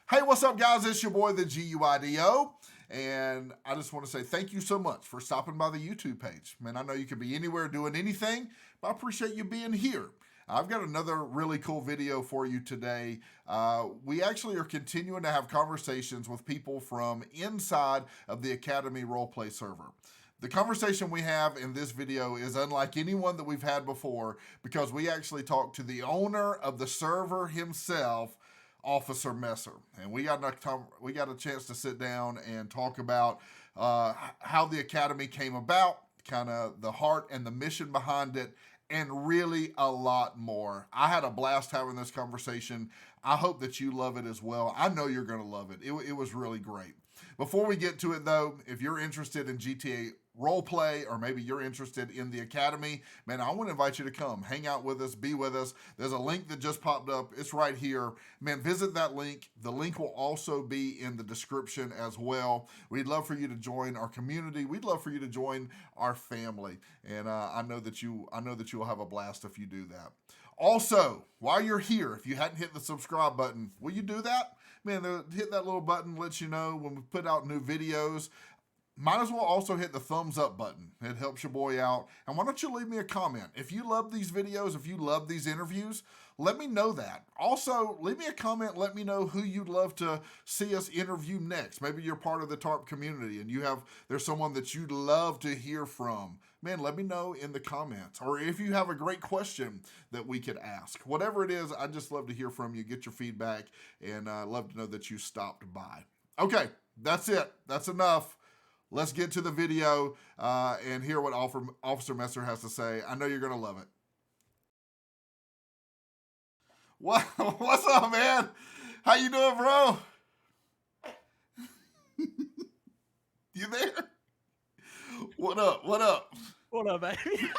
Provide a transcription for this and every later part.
Hey, what's up, guys? It's your boy, the GUIDO. And I just want to say thank you so much for stopping by the YouTube page. Man, I know you could be anywhere doing anything, but I appreciate you being here. I've got another really cool video for you today. We actually are continuing to have conversations with people from inside of the Academy Roleplay server. The conversation we have in this video is unlike anyone that we've had before because we actually talked to the owner of the server himself, Officer Messer, and we got a chance to sit down and talk about how the Academy came about, kind of the heart and the mission behind it, and really a lot more. I had a blast having this conversation. I hope that you love it as well. I know you're going to love it. It was really great. Before we get to it, though, if you're interested in GTA Roleplay, or maybe you're interested in the Academy, man, I want to invite you to come hang out with us, be with us. There's a link that just popped up. It's right here. Man, visit that link. The link will also be in the description as well. We'd love for you to join our community. We'd love for you to join our family. And I know that you will have a blast if you do that. Also, while you're here, if you hadn't hit the subscribe button, will you do that? Man, hit that little button, lets you know when we put out new videos. Might as well also hit the thumbs up button. It helps your boy out. And why don't you leave me a comment? If you love these videos, if you love these interviews, let me know that. Also, leave me a comment. Let me know who you'd love to see us interview next. Maybe you're part of the TARP community and there's someone that you'd love to hear from. Man, let me know in the comments. Or if you have a great question that we could ask. Whatever it is, I'd just love to hear from you, get your feedback, and love to know that you stopped by. Okay, that's it. That's enough. Let's get to the video and hear what Officer Messer has to say. I know you're going to love it. What's up, man? How you doing, bro? You there? What up? What up? What up, baby?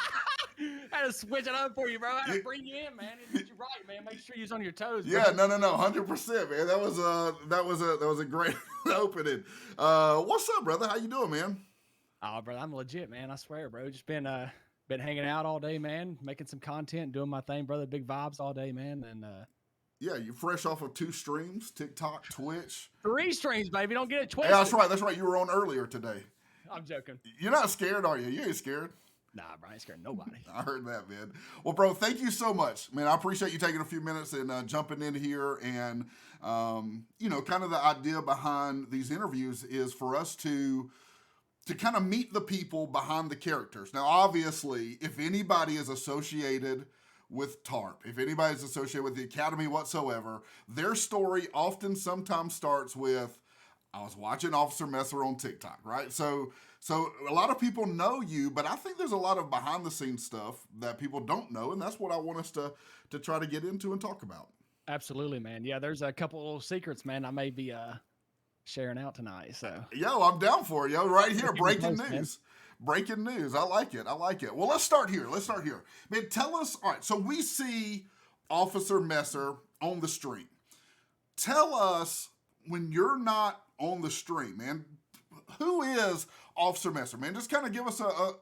I had to switch it up for you, bro. I had to bring you in, man. You're right, man. Make sure you're on your toes. Bro. Yeah, no, 100%, man. That was a great opening. What's up, brother? How you doing, man? Oh, brother, I'm legit, man. I swear, bro. Just been hanging out all day, man. Making some content, doing my thing, brother. Big vibes all day, man. And yeah, you're fresh off of 2 streams, TikTok, Twitch. 3 streams, baby. Don't get it twisted. Yeah, that's right. That's right. You were on earlier today. I'm joking. You're not scared, are you? You ain't scared. Nah, bro, I ain't scared of nobody. I heard that, man. Well, bro, thank you so much, man. I appreciate you taking a few minutes and jumping in here. And, kind of the idea behind these interviews is for us to kind of meet the people behind the characters. Now, obviously, if anybody is associated with TARP, if anybody's associated with the Academy whatsoever, their story sometimes starts with, I was watching Officer Messer on TikTok, right? So a lot of people know you, but I think there's a lot of behind the scenes stuff that people don't know, and that's what I want us to try to get into and talk about. Absolutely, man. Yeah, there's a couple little secrets, man, I may be sharing out tonight. So yo, I'm down for it, yo. Right here, breaking news. Man. Breaking news. I like it. Well, let's start here. Man, tell us, all right, so we see Officer Messer on the stream. Tell us, when you're not on the stream, man, who is Officer Messer, man? Just kind of give us a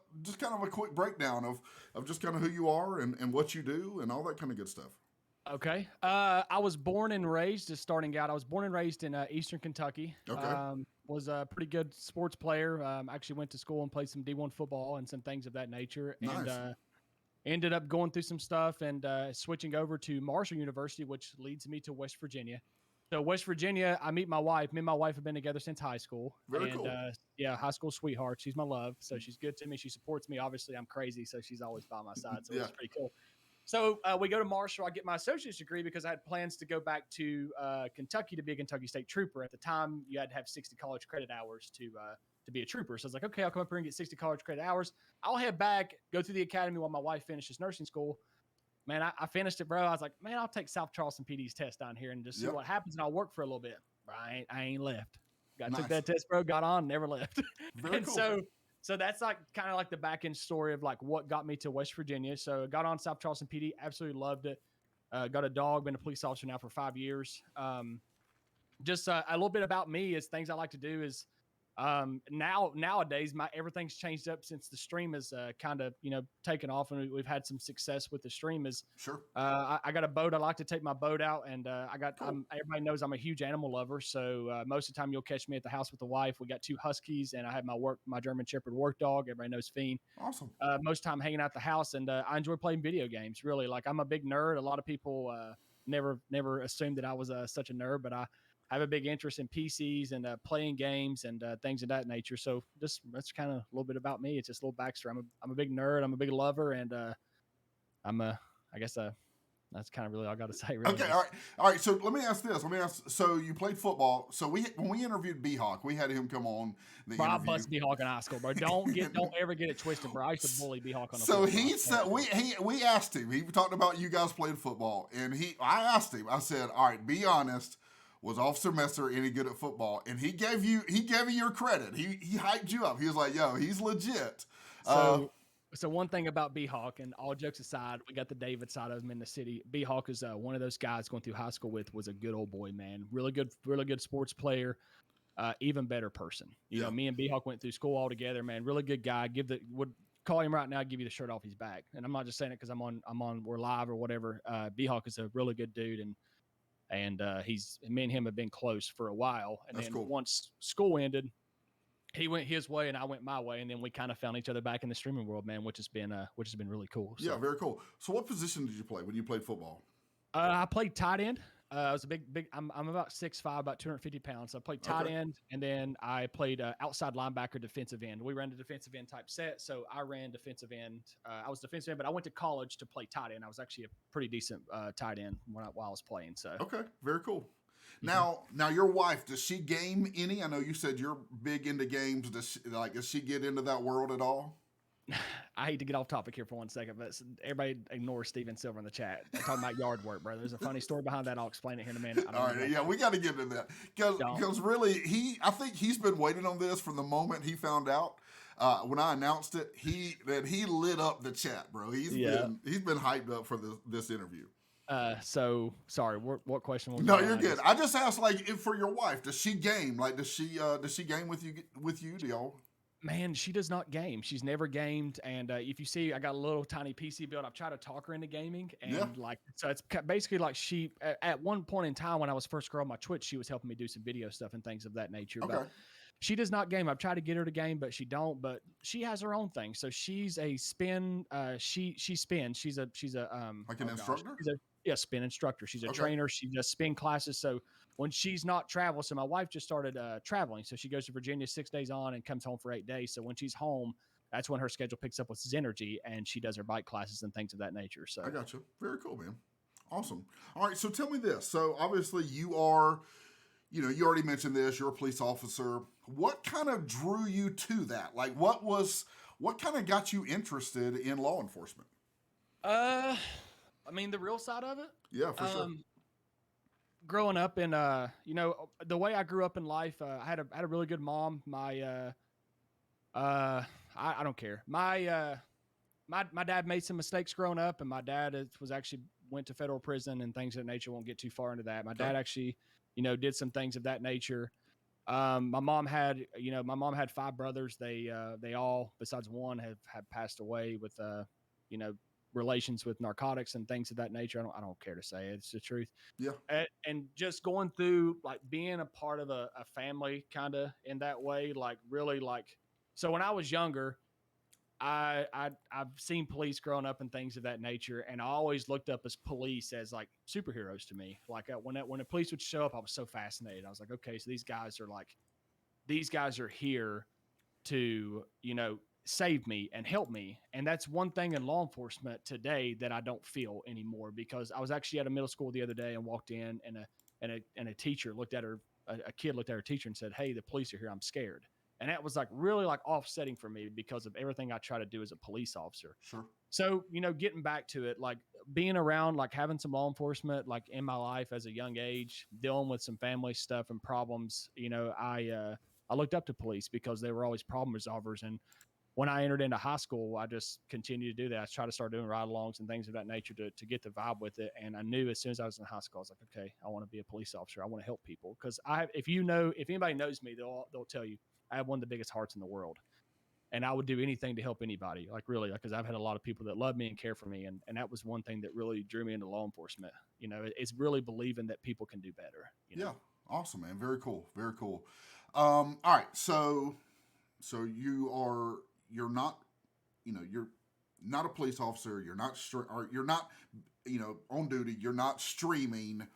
quick breakdown of just kind of who you are and what you do and all that kind of good stuff. Okay. I was born and raised, just starting out, I was born and raised in Eastern Kentucky. Okay. Was a pretty good sports player. Actually went to school and played some D1 football and some things of that nature. Nice. And ended up going through some stuff and switching over to Marshall University, which leads me to West Virginia. So West Virginia, I meet my wife. Me and my wife have been together since high school. Very cool. Yeah, high school sweetheart. She's my love. So she's good to me. She supports me. Obviously, I'm crazy, so she's always by my side. So It's pretty cool. So we go to Marshall. I get my associate's degree because I had plans to go back to Kentucky to be a Kentucky State Trooper. At the time, you had to have 60 college credit hours to be a trooper. So I was like, okay, I'll come up here and get 60 college credit hours. I'll head back, go through the academy while my wife finishes nursing school. Man, I finished it, bro. I was like, man, I'll take South Charleston PD's test down here and just see what happens, and I'll work for a little bit. I ain't left. Took that test, bro. Got on, never left. Very and cool. So that's like kind of like the back end story of like what got me to West Virginia. So got on South Charleston PD, absolutely loved it. Got a dog, been a police officer now for 5 years. Just a little bit about me is things I like to do is Nowadays everything's changed up since the stream has kind of taken off, and we've had some success with the stream. Sure. I got a boat. I like to take my boat out, and Cool. everybody knows I'm a huge animal lover. So most of the time you'll catch me at the house with the wife. We got 2 huskies, and I have my German Shepherd work dog. Everybody knows Fiend. Awesome. Most time hanging out the house, and I enjoy playing video games. Really, like I'm a big nerd. A lot of people never assumed that I was such a nerd, but I have a big interest in PCs and playing games and things of that nature. So that's kind of a little bit about me. It's just a little backstory. I'm a big nerd. I'm a big lover, and I guess that's kind of really all I got to say. Really. Okay, all right. So let me ask this. So you played football. So when we interviewed B-Hawk, we had him come on the interview. I bust B-Hawk in high school, bro. Don't ever get it twisted, bro. I used to bully B-Hawk on the So football. he said we asked him. He talked about you guys playing football, and I asked him. I said, "All right, be honest. Was Officer Messer any good at football?" And he gave you your credit. He hyped you up. He was like, "Yo, he's legit." So one thing about B-Hawk, and all jokes aside, we got the David side of him in the city. B-Hawk is one of those guys going through high school with, was a good old boy, man. Really good sports player, even better person. You know, me and B-Hawk went through school all together, man. Really good guy. Would call him right now, give you the shirt off his back. And I'm not just saying it because we're live or whatever. B-Hawk is a really good dude, and me and him have been close for a while. And That's then cool. once school ended, he went his way and I went my way, and then we kind of found each other back in the streaming world, man, which has been really cool. So, yeah, very cool. So what position did you play when you played football? I played tight end. I was a big. I'm about 6'5", about 250 pounds. So I played tight end, and then I played outside linebacker, defensive end. We ran the defensive end type set, so I ran defensive end. I was defensive end, but I went to college to play tight end. I was actually a pretty decent tight end while I was playing. So okay, very cool. Now your wife, does she game any? I know you said you're big into games. Does she get into that world at all? I hate to get off topic here for 1 second, but everybody ignores Steven Silver in the chat. They're talking about yard work, bro. There's a funny story behind that. I'll explain it here in a minute. All right, yeah, we got to get into that because really, I think he's been waiting on this from the moment he found out. When I announced it, he lit up the chat, bro. He's been hyped up for this interview. So sorry, what question was? No, you're good. I just asked, if for your wife, does she game? Does she game with you? Do y'all? Man, she does not game. She's never gamed. And if you see, I got a little tiny PC build. I've tried to talk her into gaming, and so it's basically like she at one point in time when I was first growing my Twitch, she was helping me do some video stuff and things of that nature. Okay. But she does not game. I've tried to get her to game, but she don't. But she has her own thing. So she's a spin. She spins. She's a like an instructor. Spin instructor. She's a trainer. She does spin classes. So when she's not traveling, so my wife just started traveling. So she goes to Virginia 6 days on and comes home for 8 days. So when she's home, that's when her schedule picks up with Zenergy, and she does her bike classes and things of that nature. So I got you. Very cool, man. Awesome. All right. So tell me this. So obviously you are, you already mentioned this. You're a police officer. What kind of drew you to that? What kind of got you interested in law enforcement? I mean, the real side of it. Yeah, for sure. Growing up in, the way I grew up in life, I had a really good mom. My, I don't care. My dad made some mistakes growing up, and my dad went to federal prison and things of that nature. Won't get too far into that. My dad actually, did some things of that nature. My mom had 5 brothers. They all, besides one, have passed away with, relations with narcotics and things of that nature. I don't care to say it. It's the truth. Yeah. And just going through being a part of a family kind of in that way, really so when I was younger, I've seen police growing up and things of that nature. And I always looked up as police as superheroes to me. When the police would show up, I was so fascinated. I was like, okay, so these guys are here to, save me and help me. And that's one thing in law enforcement today that I don't feel anymore, because I was actually at a middle school the other day and walked in, and a teacher looked at her, a kid looked at her teacher and said, "Hey, the police are here. I'm scared." And that was really offsetting for me because of everything I try to do as a police officer. Sure. So, getting back to it, being around, having some law enforcement, in my life as a young age, dealing with some family stuff and problems, I looked up to police because they were always problem resolvers. And when I entered into high school, I just continued to do that. I tried to start doing ride-alongs and things of that nature to get the vibe with it. And I knew as soon as I was in high school, I was like, okay, I want to be a police officer. I want to help people. Because if anybody knows me, they'll tell you, I have one of the biggest hearts in the world. And I would do anything to help anybody, like really, because I've had a lot of people that love me and care for me. And that was one thing that really drew me into law enforcement. You know, it's really believing that people can do better. You know? Yeah. Awesome, man. Very cool. Very cool. All right. So you're not, you're not a police officer. You're not, on duty. You're not streaming.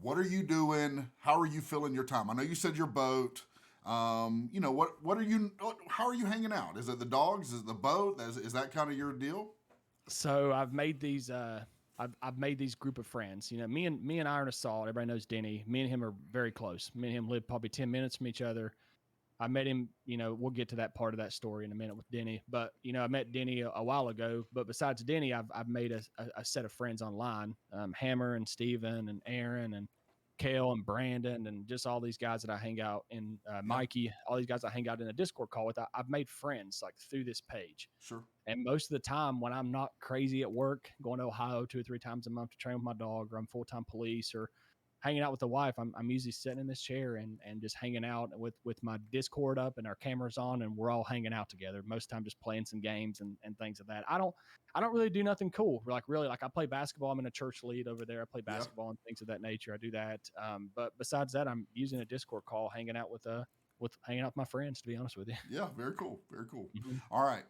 What are you doing? How are you filling your time? I know you said your boat. How are you hanging out? Is it the dogs? Is it the boat? Is that kind of your deal? So I've made these, I've made these group of friends. You know, me and Iron Assault. Everybody knows Denny. Me and him are very close. Me and him live probably 10 minutes from each other. I met him. You know, we'll get to that part of that story in a minute with Denny. But I met Denny a while ago. But besides Denny, I've made a set of friends online. Hammer and Steven and Aaron and Kale and Brandon and just all these guys that I hang out in. Mikey, all these guys I hang out in a Discord call with. I've made friends like through this page. Sure. And most of the time when I'm not crazy at work, going to Ohio 2 or 3 times a month to train with my dog, or I'm full-time police, or hanging out with the wife, I'm usually sitting in this chair and just hanging out with my Discord up and our cameras on, and we're all hanging out together. Most of the time just playing some games and things of that. I don't really do nothing cool. Like really, like I play basketball. I'm in a church lead over there. I play basketball and things of that nature. I do that. But besides that, I'm using a Discord call, hanging out with my friends, to be honest with you. Yeah, very cool. Very cool. Mm-hmm. All right.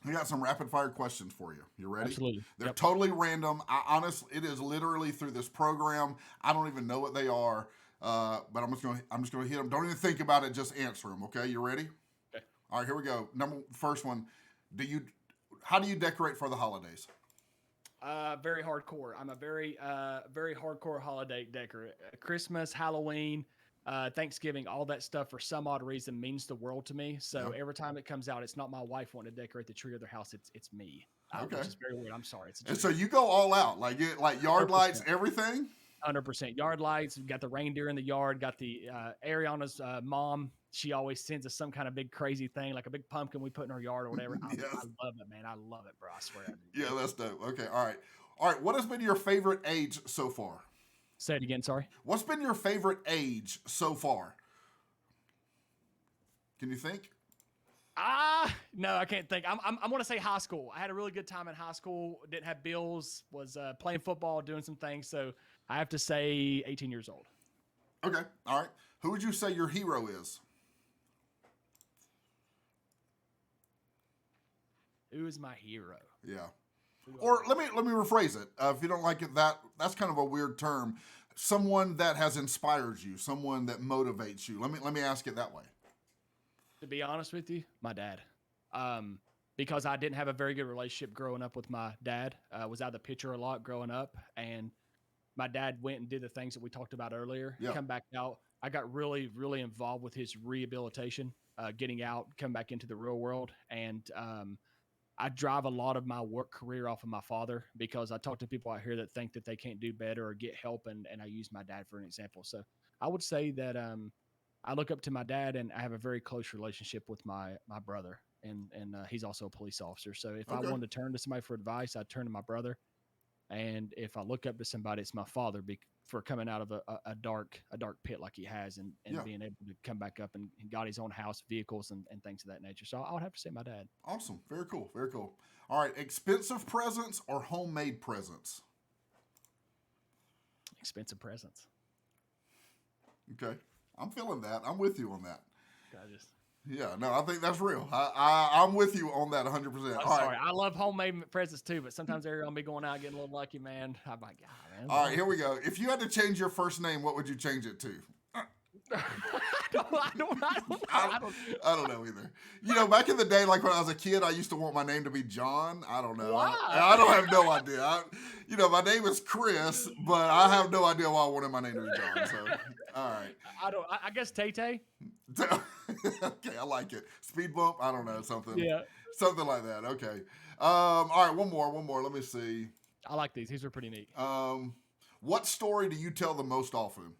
We got some rapid fire questions for you. You ready? Absolutely. They're totally random. It is literally through this program. I don't even know what they are, but I'm just gonna hit them. Don't even think about it. Just answer them. Okay, you ready? Okay. All right, here we go. First one. How do you decorate for the holidays? Very hardcore. I'm a very hardcore holiday decorator. Christmas, Halloween, Thanksgiving, all that stuff for some odd reason means the world to me. So every time it comes out, it's not my wife wanting to decorate the tree of their house. It's me. Okay. Which is very weird. I'm sorry. And so you go all out, like yard 100%. lights, everything? 100%. Yard lights. We've got the reindeer in the yard. Got the Ariana's mom. She always sends us some kind of big crazy thing, like a big pumpkin we put in our yard or whatever. Yes. I love it, man. I love it, bro. I swear I do. Yeah, that's dope. Okay, all right. What has been your favorite age so far? Say it again, sorry. What's been your favorite age so far? Can you think? No, I can't think. I'm going to say high school. I had a really good time in high school. Didn't have bills. Was playing football, doing some things. So I have to say 18 years old. Okay, all right. Who would you say your hero is? Who is my hero? Yeah. Or let me rephrase it. If you don't like it, that's kind of a weird term. Someone that has inspired you, someone that motivates you. Let me ask it that way. To be honest with you, my dad. Because I didn't have a very good relationship growing up with my dad. Was out of the picture a lot growing up, and my dad went and did the things that we talked about earlier. Yeah. Come back out. I got really, really involved with his rehabilitation, getting out, come back into the real world, and I drive a lot of my work career off of my father, because I talk to people out here that think that they can't do better or get help, and I use my dad for an example. So I would say that I look up to my dad, and I have a very close relationship with my brother, and he's also a police officer. So if I wanted to turn to somebody for advice, I'd turn to my brother. And if I look up to somebody, it's my father, for coming out of a dark pit like he has, and being able to come back up and got his own house, vehicles, and things of that nature. So I would have to say my dad. Awesome. Very cool. Very cool. All right. Expensive presents or homemade presents? Expensive presents. Okay. I'm feeling that. I'm with you on that. Yeah, no, I think that's real. I'm with you on that 100%. I'm sorry. I love homemade presents too, but sometimes they're going to be going out getting a little lucky, man. I'm like, God, man. All right, here we go. If you had to change your first name, what would you change it to? I don't know either. Back in the day, like when I was a kid, I used to want my name to be John. I don't know. Why? I don't have no idea. My name is Chris, but I have no idea why I wanted my name to be John. So, all right. I guess Tay-Tay. Okay, I like it. Speed bump. I don't know, something. Yeah. Something like that. Okay. All right. One more. Let me see. I like these. These are pretty neat. What story do you tell the most often?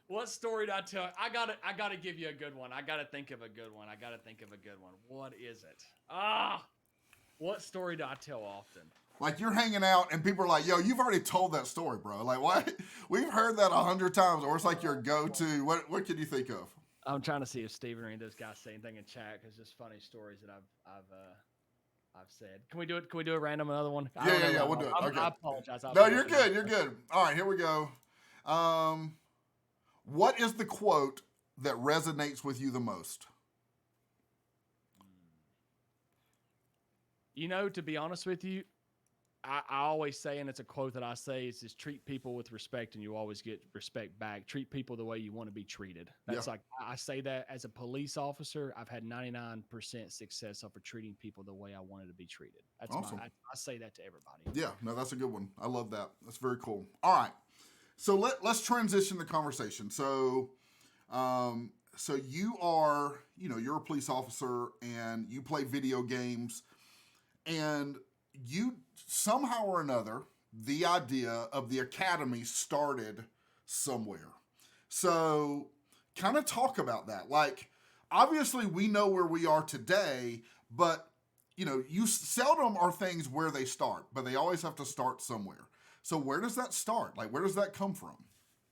What story do I tell? I gotta give you a good one. I gotta think of a good one. What is it? What story do I tell often? Like you're hanging out and people are like, yo, you've already told that story, bro. Like what? We've heard that 100 times, or it's like your go-to. What can you think of? I'm trying to see if Steven or any of those guys say anything in chat because just funny stories that I've said. Can we do it? Can we do a random another one? I don't know. Yeah, we'll do it. Okay. I apologize. No, you're good. You're good. All right, here we go. What is the quote that resonates with you the most? You know, to be honest with you, I always say, and it's a quote that I say, is just treat people with respect and you always get respect back. Treat people the way you want to be treated. That's like, I say that as a police officer, I've had 99% success of treating people the way I wanted to be treated. That's awesome. I say that to everybody. Yeah, no, that's a good one. I love that. That's very cool. All right. So let's transition the conversation. So, so you are, you're a police officer and you play video games, and you somehow or another, the idea of the Academy started somewhere. So kind of talk about that. Like, obviously we know where we are today, but you seldom are things where they start, but they always have to start somewhere. So where does that start? Like, where does that come from?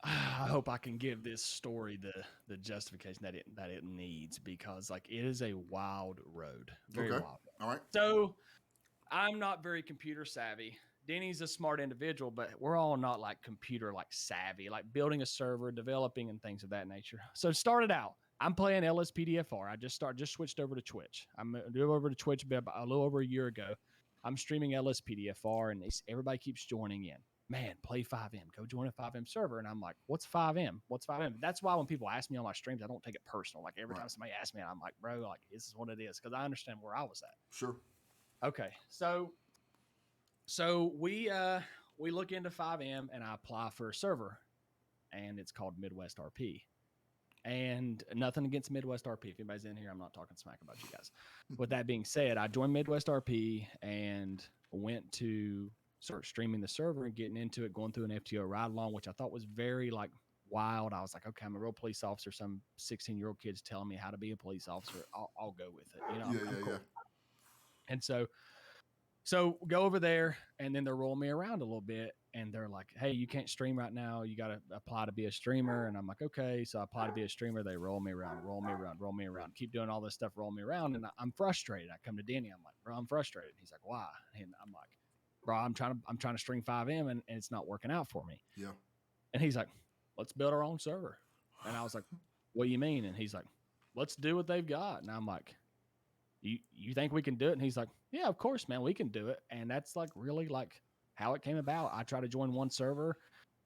I hope I can give this story the justification that it needs, because like it is a wild road. Very wild. All right. So I'm not very computer savvy. Denny's a smart individual, but we're all not like computer like savvy, like building a server, developing and things of that nature. So it started out, I'm playing LSPDFR. I just switched over to Twitch. I'm over to Twitch a little over a year ago. I'm streaming LSPDFR and everybody keeps joining in. Man, play 5M. Go join a 5M server. And I'm like, what's 5M? What's 5M? That's why when people ask me on my streams, I don't take it personal. Like every time somebody asks me, I'm like, bro, like this is what it is, because I understand where I was at. Sure. Okay, so we look into 5M and I apply for a server, and it's called Midwest RP. And nothing against Midwest RP. If anybody's in here, I'm not talking smack about you guys. With that being said, I joined Midwest RP and went to start streaming the server and getting into it, going through an FTO ride along, which I thought was very like wild. I was like, okay, I'm a real police officer. Some 16-year-old kid's telling me how to be a police officer. I'll go with it. I'm cool. And so go over there, and then they're rolling me around a little bit, and they're like, hey, you can't stream right now. You got to apply to be a streamer. And I'm like, okay. So I apply to be a streamer. They roll me around, keep doing all this stuff, roll me around. And I'm frustrated. I come to Denny. I'm like, bro, I'm frustrated. He's like, why? And I'm like, bro, I'm trying to stream 5M and it's not working out for me. Yeah. And he's like, let's build our own server. And I was like, what do you mean? And he's like, let's do what they've got. And I'm like, you think we can do it? And he's like, yeah, of course, man, we can do it. And that's like really like how it came about. I tried to join one server.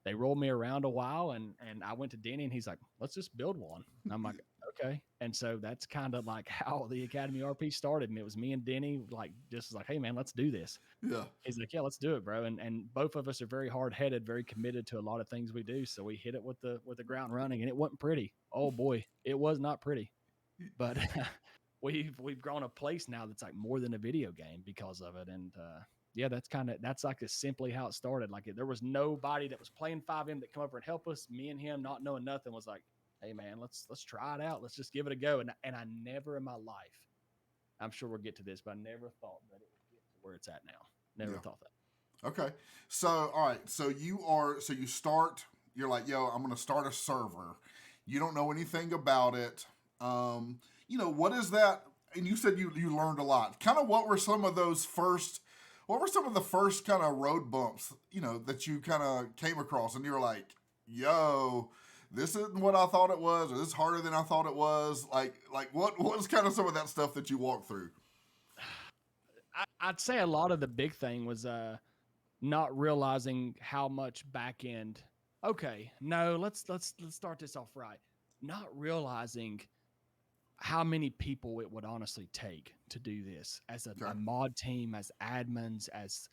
They rolled me around a while, and I went to Denny, and he's like, let's just build one. And I'm like, okay. And so that's kind of like how the Academy RP started. And it was me and Denny, like, just like, hey, man, let's do this. Yeah. He's like, yeah, let's do it, bro. And both of us are very hard-headed, very committed to a lot of things we do. So we hit it with the ground running, and it wasn't pretty. Oh, boy, it was not pretty. But we've grown a place now that's like more than a video game because of it. And yeah, that's like simply how it started. Like there was nobody that was playing 5M that come over and help us. Me and him, not knowing nothing, was like, hey man, let's try it out. Let's just give it a go. And I never in my life, I'm sure we'll get to this, but I never thought that it would get to where it's at now. Never thought that. Okay. So, all right. So you start, you're like, yo, I'm going to start a server. You don't know anything about it. What is that? And you said you learned a lot. Kind of what were some of the first kind of road bumps, that you kind of came across and you were like, yo, this isn't what I thought it was, or this is harder than I thought it was. Like what was kind of some of that stuff that you walked through? I'd say a lot of the big thing was not realizing how much back end. Okay, no, let's start this off right. Not realizing how many people it would honestly take to do this as a mod team, as admins, as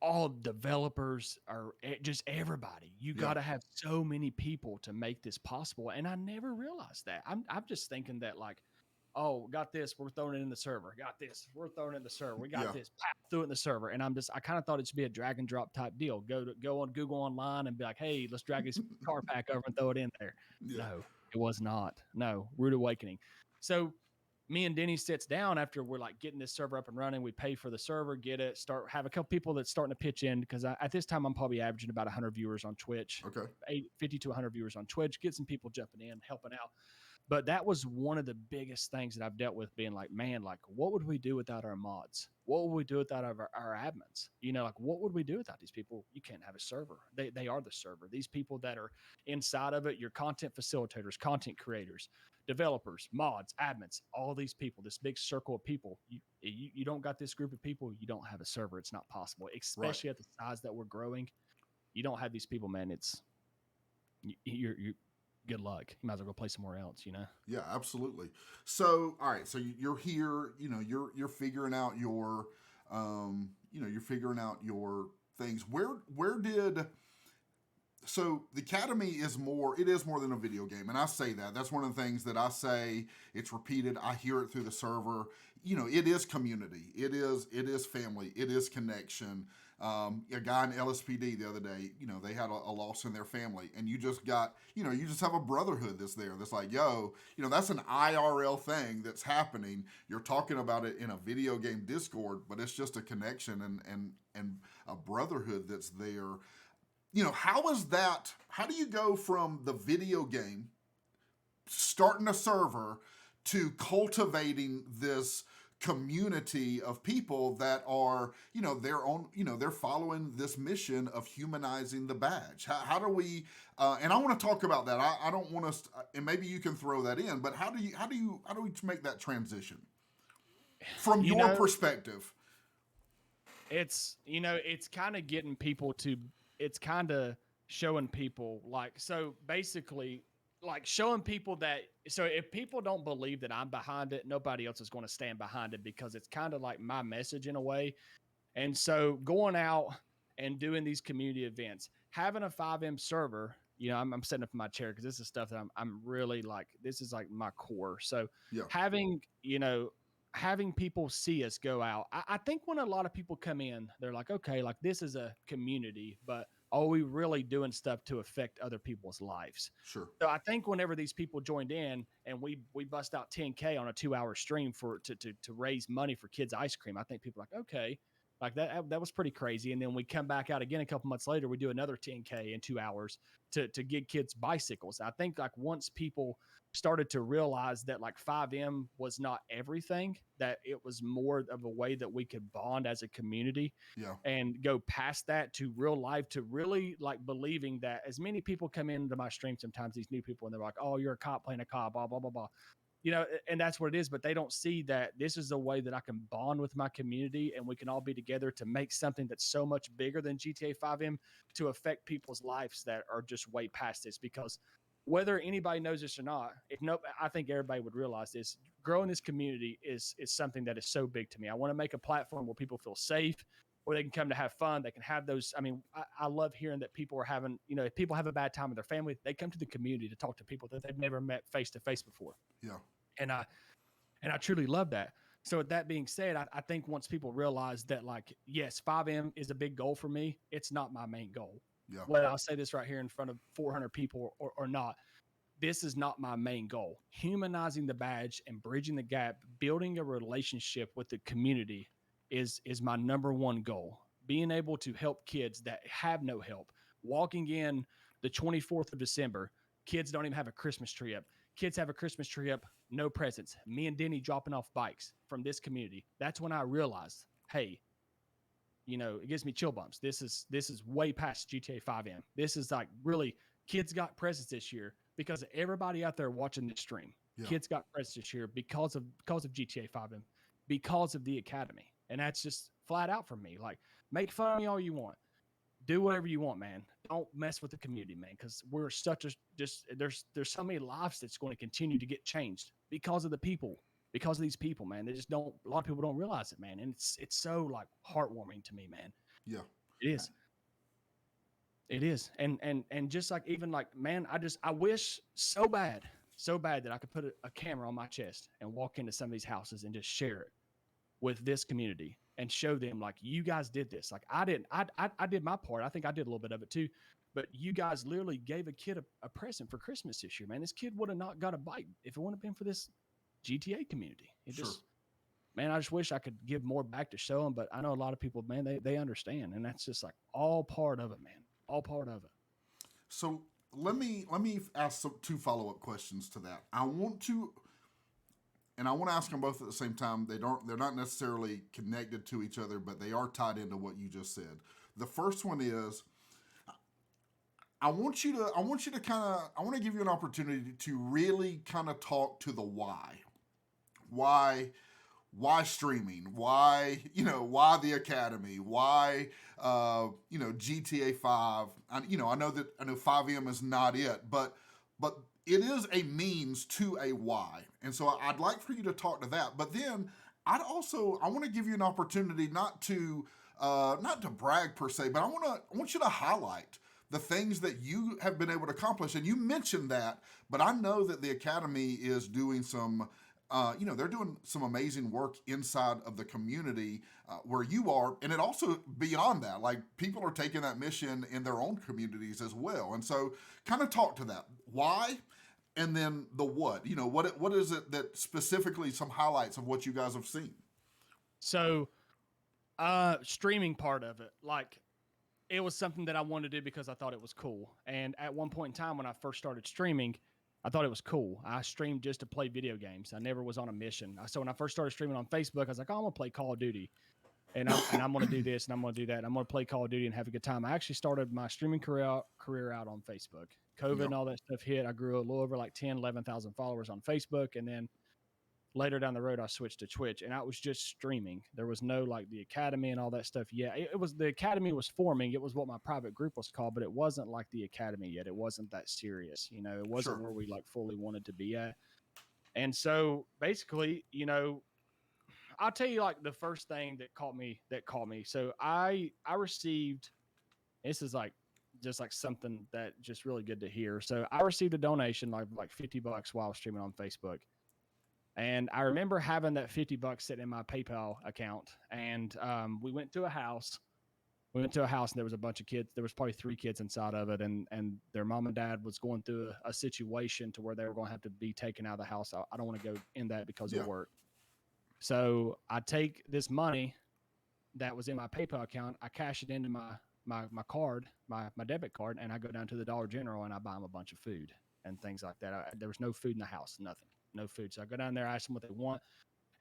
all developers, or just everybody. You got to have so many people to make this possible. And I never realized that. I'm just thinking that like, oh, got this, we're throwing it in the server. Got this, we're throwing it in the server. We got this, threw it in the server. And I kind of thought it should be a drag and drop type deal. Go on Google online and be like, hey, let's drag this car pack over and throw it in there. Yeah. No, it was not. No, rude awakening. So me and Denny sits down after we're like getting this server up and running. We pay for the server, get it, have a couple people that's starting to pitch in, because at this time I'm probably averaging about 100 viewers on Twitch. Okay. 50 to 100 viewers on Twitch. Get some people jumping in, helping out. But that was one of the biggest things that I've dealt with, being like, man, like, what would we do without our mods? What would we do without our admins? You know, like, what would we do without these people? You can't have a server. They are the server. These people that are inside of it, your content facilitators, content creators, developers, mods, admins, all these people, this big circle of people. You don't got this group of people, you don't have a server. It's not possible, especially at the size that we're growing. You don't have these people, man. It's you're good luck. You might as well go play somewhere else, you know? Yeah, absolutely. So, all right. So you're here, you know, you're figuring out your, you're figuring out your things. So the Academy is more than a video game. And I say that. That's one of the things that I say. It's repeated. I hear it through the server. You know, it is community. It is family. It is connection. A guy in LSPD the other day, you know, they had a loss in their family, and you just have a brotherhood that's there. That's like, yo, you know, that's an IRL thing that's happening. You're talking about it in a video game Discord, but it's just a connection and a brotherhood that's there. You know, how do you go from the video game, starting a server, to cultivating this community of people that are, you know, they're following this mission of humanizing the badge? How do we, and I want to talk about that. I don't want us, and maybe you can throw that in, but how do we make that transition from your perspective? It's kind of getting people to, it's kind of showing people, like, so basically, like, showing people that, so if people don't believe that I'm behind it, nobody else is going to stand behind it, because it's kind of like my message in a way. And so going out and doing these community events, having a 5M server, you know, I'm sitting up in my chair because this is stuff that I'm really like, this is like my core. So having people see us go out, I think when a lot of people come in, they're like, okay, like, this is a community, but are we really doing stuff to affect other people's lives? Sure. So I think whenever these people joined in and we bust out 10K on a 2-hour stream to raise money for kids' ice cream, I think people are like, okay, like that was pretty crazy. And then we come back out again a couple months later, we do another 10K in 2 hours to get kids bicycles. I think, like, once people started to realize that, like, 5M was not everything, that it was more of a way that we could bond as a community, and go past that to real life, to really, like, believing that as many people come into my stream sometimes, these new people, and they're like, oh, you're a cop playing a cop, blah, blah, blah, blah. You know, and that's what it is, but they don't see that this is a way that I can bond with my community, and we can all be together to make something that's so much bigger than GTA 5M, to affect people's lives that are just way past this. Because whether anybody knows this or not, I think everybody would realize this. Growing this community is something that is so big to me. I want to make a platform where people feel safe, where they can come to have fun. They can have those. I mean, I love hearing that people are having, you know, if people have a bad time with their family, they come to the community to talk to people that they've never met face to face before. Yeah. And I truly love that. So with that being said, I think once people realize that, like, yes, 5M is a big goal for me, it's not my main goal. Yeah. Whether I'll say this right here in front of 400 people or not, this is not my main goal. Humanizing the badge and bridging the gap, building a relationship with the community is my number one goal. Being able to help kids that have no help. Walking in the 24th of December, kids don't even have a Christmas tree up. Kids have a Christmas tree up, no presents. Me and Denny dropping off bikes from this community. That's when I realized, hey, you know, it gives me chill bumps. This is way past GTA 5M. This is like, really, kids got presents this year because of everybody out there watching this stream. Yeah. Kids got presents this year because of GTA 5M, because of the Academy. And that's just flat out for me. Like, make fun of me all you want. Do whatever you want, man. Don't mess with the community, man, because we're such a there's so many lives that's going to continue to get changed because of the people, because of these people, man. They just don't. A lot of people don't realize it, man, and it's so, like, heartwarming to me, man. Yeah, it is. It is, and just like, even like, man, I wish so bad that I could put a camera on my chest and walk into some of these houses and just share it with this community and show them, like, you guys did this. Like, I did my part. I think I did a little bit of it too, but you guys literally gave a kid a present for Christmas this year, man. This kid would have not got a bike if it wouldn't have been for this GTA community. It Sure. just, man, I just wish I could give more back to show them, but I know a lot of people, man, they understand, and that's just like all part of it, man, all part of it. So let me ask two follow-up questions to that. I want to ask them both at the same time. They're not necessarily connected to each other, but they are tied into what you just said. The first one is, I want to give you an opportunity to really kind of talk to the why. Why streaming? Why the Academy? Why GTA 5? I know 5M is not it, but it is a means to a why. And so I'd like for you to talk to that. But then I want to give you an opportunity not to brag per se, but I want you to highlight the things that you have been able to accomplish. And you mentioned that, but I know that the Academy is doing some they're doing some amazing work inside of the community where you are, and it also beyond that, like people are taking that mission in their own communities as well. And so, kind of talk to that why, and then the what. What is it that specifically some highlights of what you guys have seen? So, streaming part of it, like it was something that I wanted to do because I thought it was cool. And at one point in time, when I first started streaming, I thought it was cool. I streamed just to play video games. I never was on a mission. So when I first started streaming on Facebook, I was like, oh, I'm going to play Call of Duty. And I'm going to do this and I'm going to do that. And I'm going to play Call of Duty and have a good time. I actually started my streaming career out on Facebook. COVID and all that stuff hit. I grew a little over like 10, 11,000 followers on Facebook. And then later down the road, I switched to Twitch, and I was just streaming. There was no like the Academy and all that stuff. Yeah, it was, the Academy was forming. It was what my private group was called, but it wasn't like the Academy yet. It wasn't that serious. It wasn't Sure. where we like fully wanted to be at. And so basically, I'll tell you like the first thing that caught me. So I received, this is like just like something that just really good to hear. So I received a donation like $50 while I was streaming on Facebook. And I remember having that $50 sitting in my PayPal account, and we went to a house. And there was a bunch of kids. There was probably 3 kids inside of it, and their mom and dad was going through a situation to where they were going to have to be taken out of the house. I don't want to go in that because of work. So I take this money that was in my PayPal account, I cash it into my card, my debit card, and I go down to the Dollar General and I buy them a bunch of food and things like that. There was no food in the house, nothing. No food. So I go down there, ask them what they want.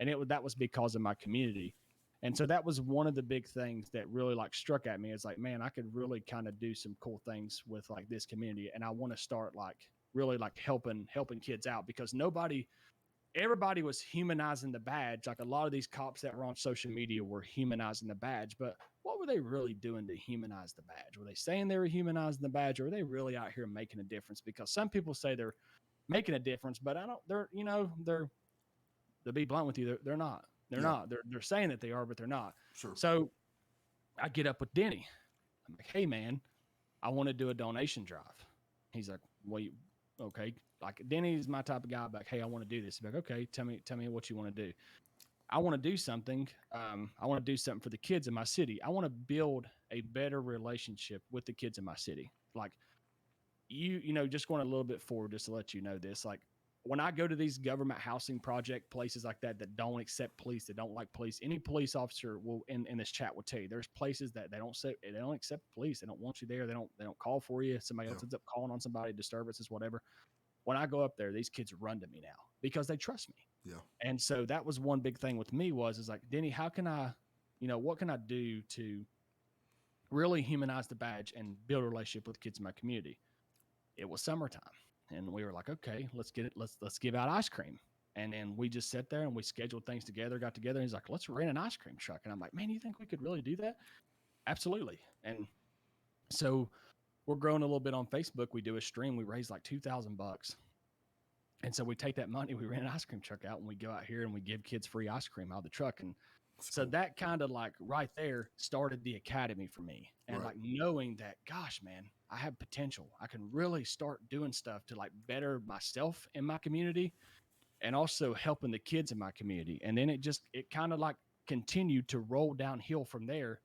And that was because of my community. And so that was one of the big things that really like struck at me. It's like, man, I could really kind of do some cool things with like this community. And I want to start like really like helping kids out, because everybody was humanizing the badge. Like a lot of these cops that were on social media were humanizing the badge, but what were they really doing to humanize the badge? Were they saying they were humanizing the badge, or were they really out here making a difference? Because some people say they're making a difference, but to be blunt with you, they're not. They're not. They're saying that they are, but they're not. Sure. So I get up with Denny. I'm like, hey man, I want to do a donation drive. He's like, well, okay. Like Denny's my type of guy. I'm like, hey, I want to do this. He's like, okay, tell me what you want to do. I want to do something. I want to do something for the kids in my city. I want to build a better relationship with the kids in my city. Like, just going a little bit forward, just to let you know this, like when I go to these government housing project places like that don't accept police, that don't like police, any police officer will in this chat will tell you there's places that they don't accept police. They don't want you there. They don't call for you. Somebody else ends up calling on somebody, disturbances, whatever. When I go up there, these kids run to me now because they trust me. Yeah. And so that was one big thing with me is like, Denny, how can I, what can I do to really humanize the badge and build a relationship with kids in my community? It was summertime, and we were like, okay, let's get it. Let's give out ice cream. And then we just sat there and we scheduled things together, got together. And he's like, let's rent an ice cream truck. And I'm like, man, you think we could really do that? Absolutely. And so we're growing a little bit on Facebook. We do a stream. We raise like $2,000. And so we take that money, we rent an ice cream truck out, and we go out here and we give kids free ice cream out of the truck. And so that kind of like right there started the Academy for me. And like knowing that, gosh, man, I have potential. I can really start doing stuff to like better myself in my community and also helping the kids in my community. And then it kind of like continued to roll downhill from there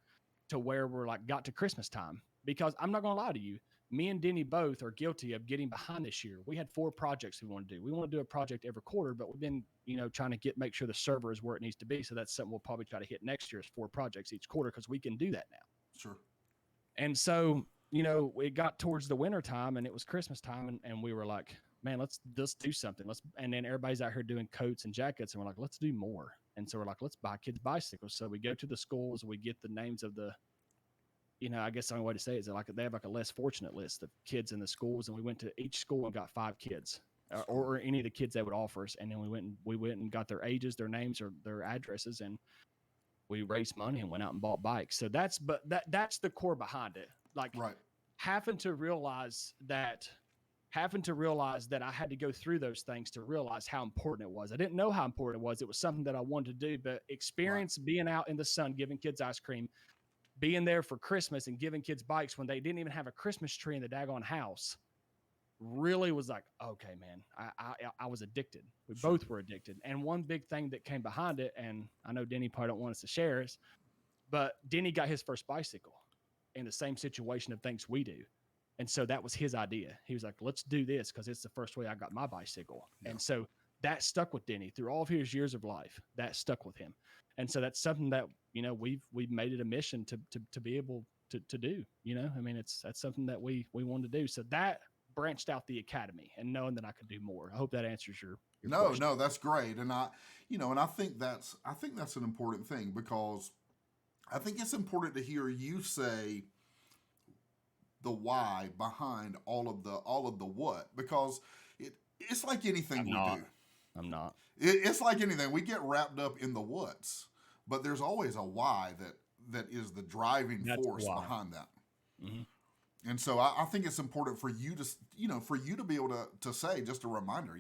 to where we're like got to Christmas time. Because I'm not going to lie to you, me and Denny both are guilty of getting behind this year. We had 4 projects we want to do. We want to do a project every quarter, but we've been, trying to make sure the server is where it needs to be. So that's something we'll probably try to hit next year is 4 projects each quarter because we can do that now. Sure. And so, it got towards the winter time and it was Christmas time and we were like, man, let's do something. And then everybody's out here doing coats and jackets and we're like, let's do more. And so we're like, let's buy kids bicycles. So we go to the schools, we get the names of the, I guess the only way to say it is like they have like a less fortunate list of kids in the schools, and we went to each school and got 5 kids, or any of the kids they would offer us, and then we went and got their ages, their names, or their addresses, and we raised money and went out and bought bikes. So that's the core behind it. Like right. having to realize that I had to go through those things to realize how important it was. I didn't know how important it was. It was something that I wanted to do, but experience being out in the sun, giving kids ice cream, being there for Christmas and giving kids bikes when they didn't even have a Christmas tree in the daggone house really was like, okay, man, I was addicted. We both were addicted. And one big thing that came behind it, and I know Denny probably don't want us to share this, but Denny got his first bicycle in the same situation of things we do. And so that was his idea. He was like, let's do this because it's the first way I got my bicycle. Yeah. And so that stuck with Denny through all of his years of life. That stuck with him. And so that's something that, we've made it a mission to be able to do, I mean, that's something that we want to do. So that branched out the Academy and knowing that I could do more. I hope that answers your question. No, that's great. And I think that's an important thing because I think it's important to hear you say the why behind all of the what, because it's like anything we do. I'm not. It's like anything. We get wrapped up in the what's, but there's always a why that is the driving force behind that. Mm-hmm. And so I think it's important for you to be able to say, just a reminder,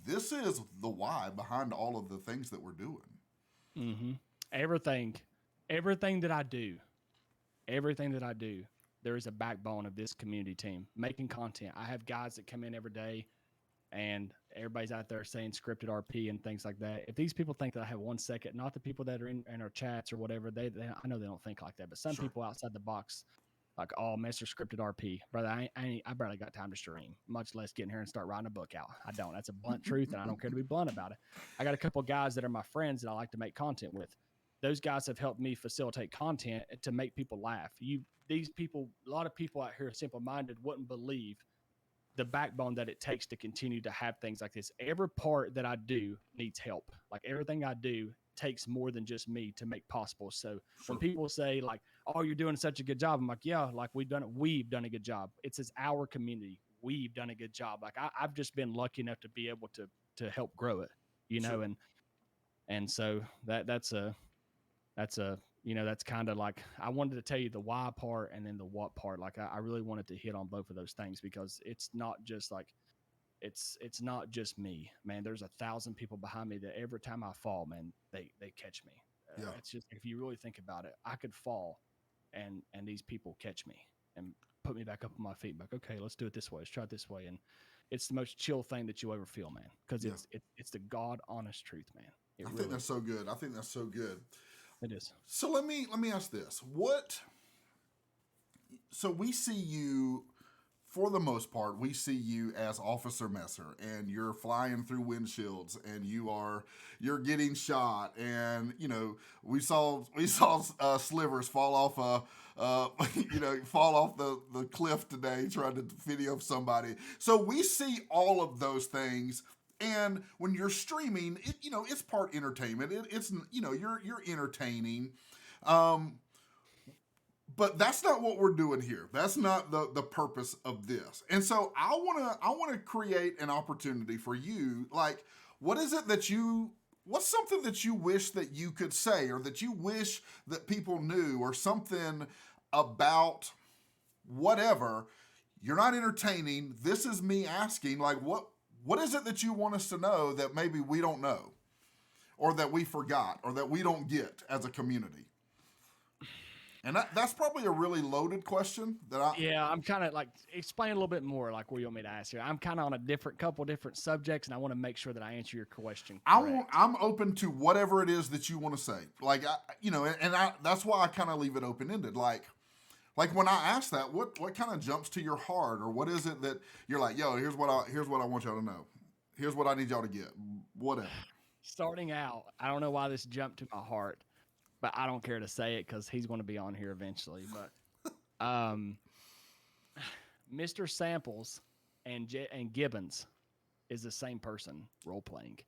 this is the why behind all of the things that we're doing. Mm-hmm. Everything that I do, there is a backbone of this community team making content. I have guys that come in every day and everybody's out there saying scripted RP and things like that. If these people think that I have 1 second, not the people that are in our chats or whatever, they I know they don't think like that, but some people outside the box, like, oh, Mr. Scripted RP, brother, I barely got time to stream, much less get in here and start writing a book out. I don't. That's a blunt truth, and I don't care to be blunt about it. I got a couple of guys that are my friends that I like to make content with. Those guys have helped me facilitate content to make people laugh. These people, a lot of people out here simple-minded wouldn't believe the backbone that it takes to continue to have things like this. Every part that I do needs help. Like everything I do takes more than just me to make possible. So when people say like, oh, you're doing such a good job, I'm like, yeah, like we've done a good job. It's our community. We've done a good job. Like I've just been lucky enough to be able to help grow it, and so that's kind of like, I wanted to tell you the why part and then the what part. Like I really wanted to hit on both of those things because it's not just like, it's not just me, man. There's 1,000 people behind me that every time I fall, man, they catch me. It's just, if you really think about it, I could fall and these people catch me and put me back up on my feet. Like, okay, let's do it this way. Let's try it this way. And it's the most chill thing that you ever feel, man. Cause it's the God honest truth, man. I think that's so good. It is. So let me ask this. So we see you, for the most part, we see you as Officer Messer, and you're flying through windshields, and you're getting shot, and we saw Slivers fall off fall off the cliff today trying to video somebody. So we see all of those things. And when you're streaming, it's part entertainment. It's you're entertaining, but that's not what we're doing here. That's not the purpose of this. And so I wanna create an opportunity for you. Like, what's something that you wish that you could say, or that you wish that people knew, or something about whatever. You're not entertaining. This is me asking, like, what is it that you want us to know that maybe we don't know, or that we forgot, or that we don't get as a community? And that's probably a really loaded question. I'm kind of like, explain a little bit more, like what you want me to ask you. I'm kind of on a couple different subjects, and I want to make sure that I answer your question correct. I'm open to whatever it is that you want to say. Like, that's why I kind of leave it open-ended. Like Like when I ask that, what kind of jumps to your heart, or what is it that you're like, yo, here's what I want y'all to know. Here's what I need y'all to get. Whatever. Starting out, I don't know why this jumped to my heart, but I don't care to say it because he's going to be on here eventually. But Mr. Samples and Gibbons is the same person role playing,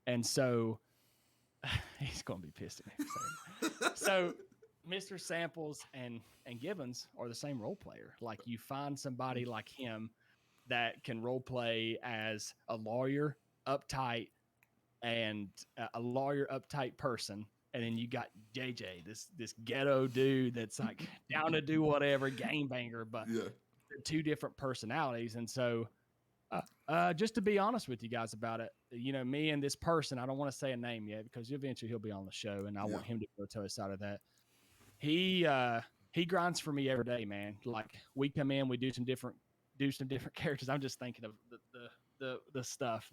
and so he's going to be pissed at me for saying that. So Mr. Samples and Gibbons are the same role player. Like you find somebody like him that can role play as a lawyer, uptight, and a lawyer, uptight person. And then you got JJ, this ghetto dude that's like down to do whatever, game banger, but two different personalities. And so, just to be honest with you guys about it, me and this person, I don't want to say a name yet because eventually he'll be on the show, and I want him to go tell us out of that. He grinds for me every day, man. Like we come in, we do some different characters. I'm just thinking of the stuff.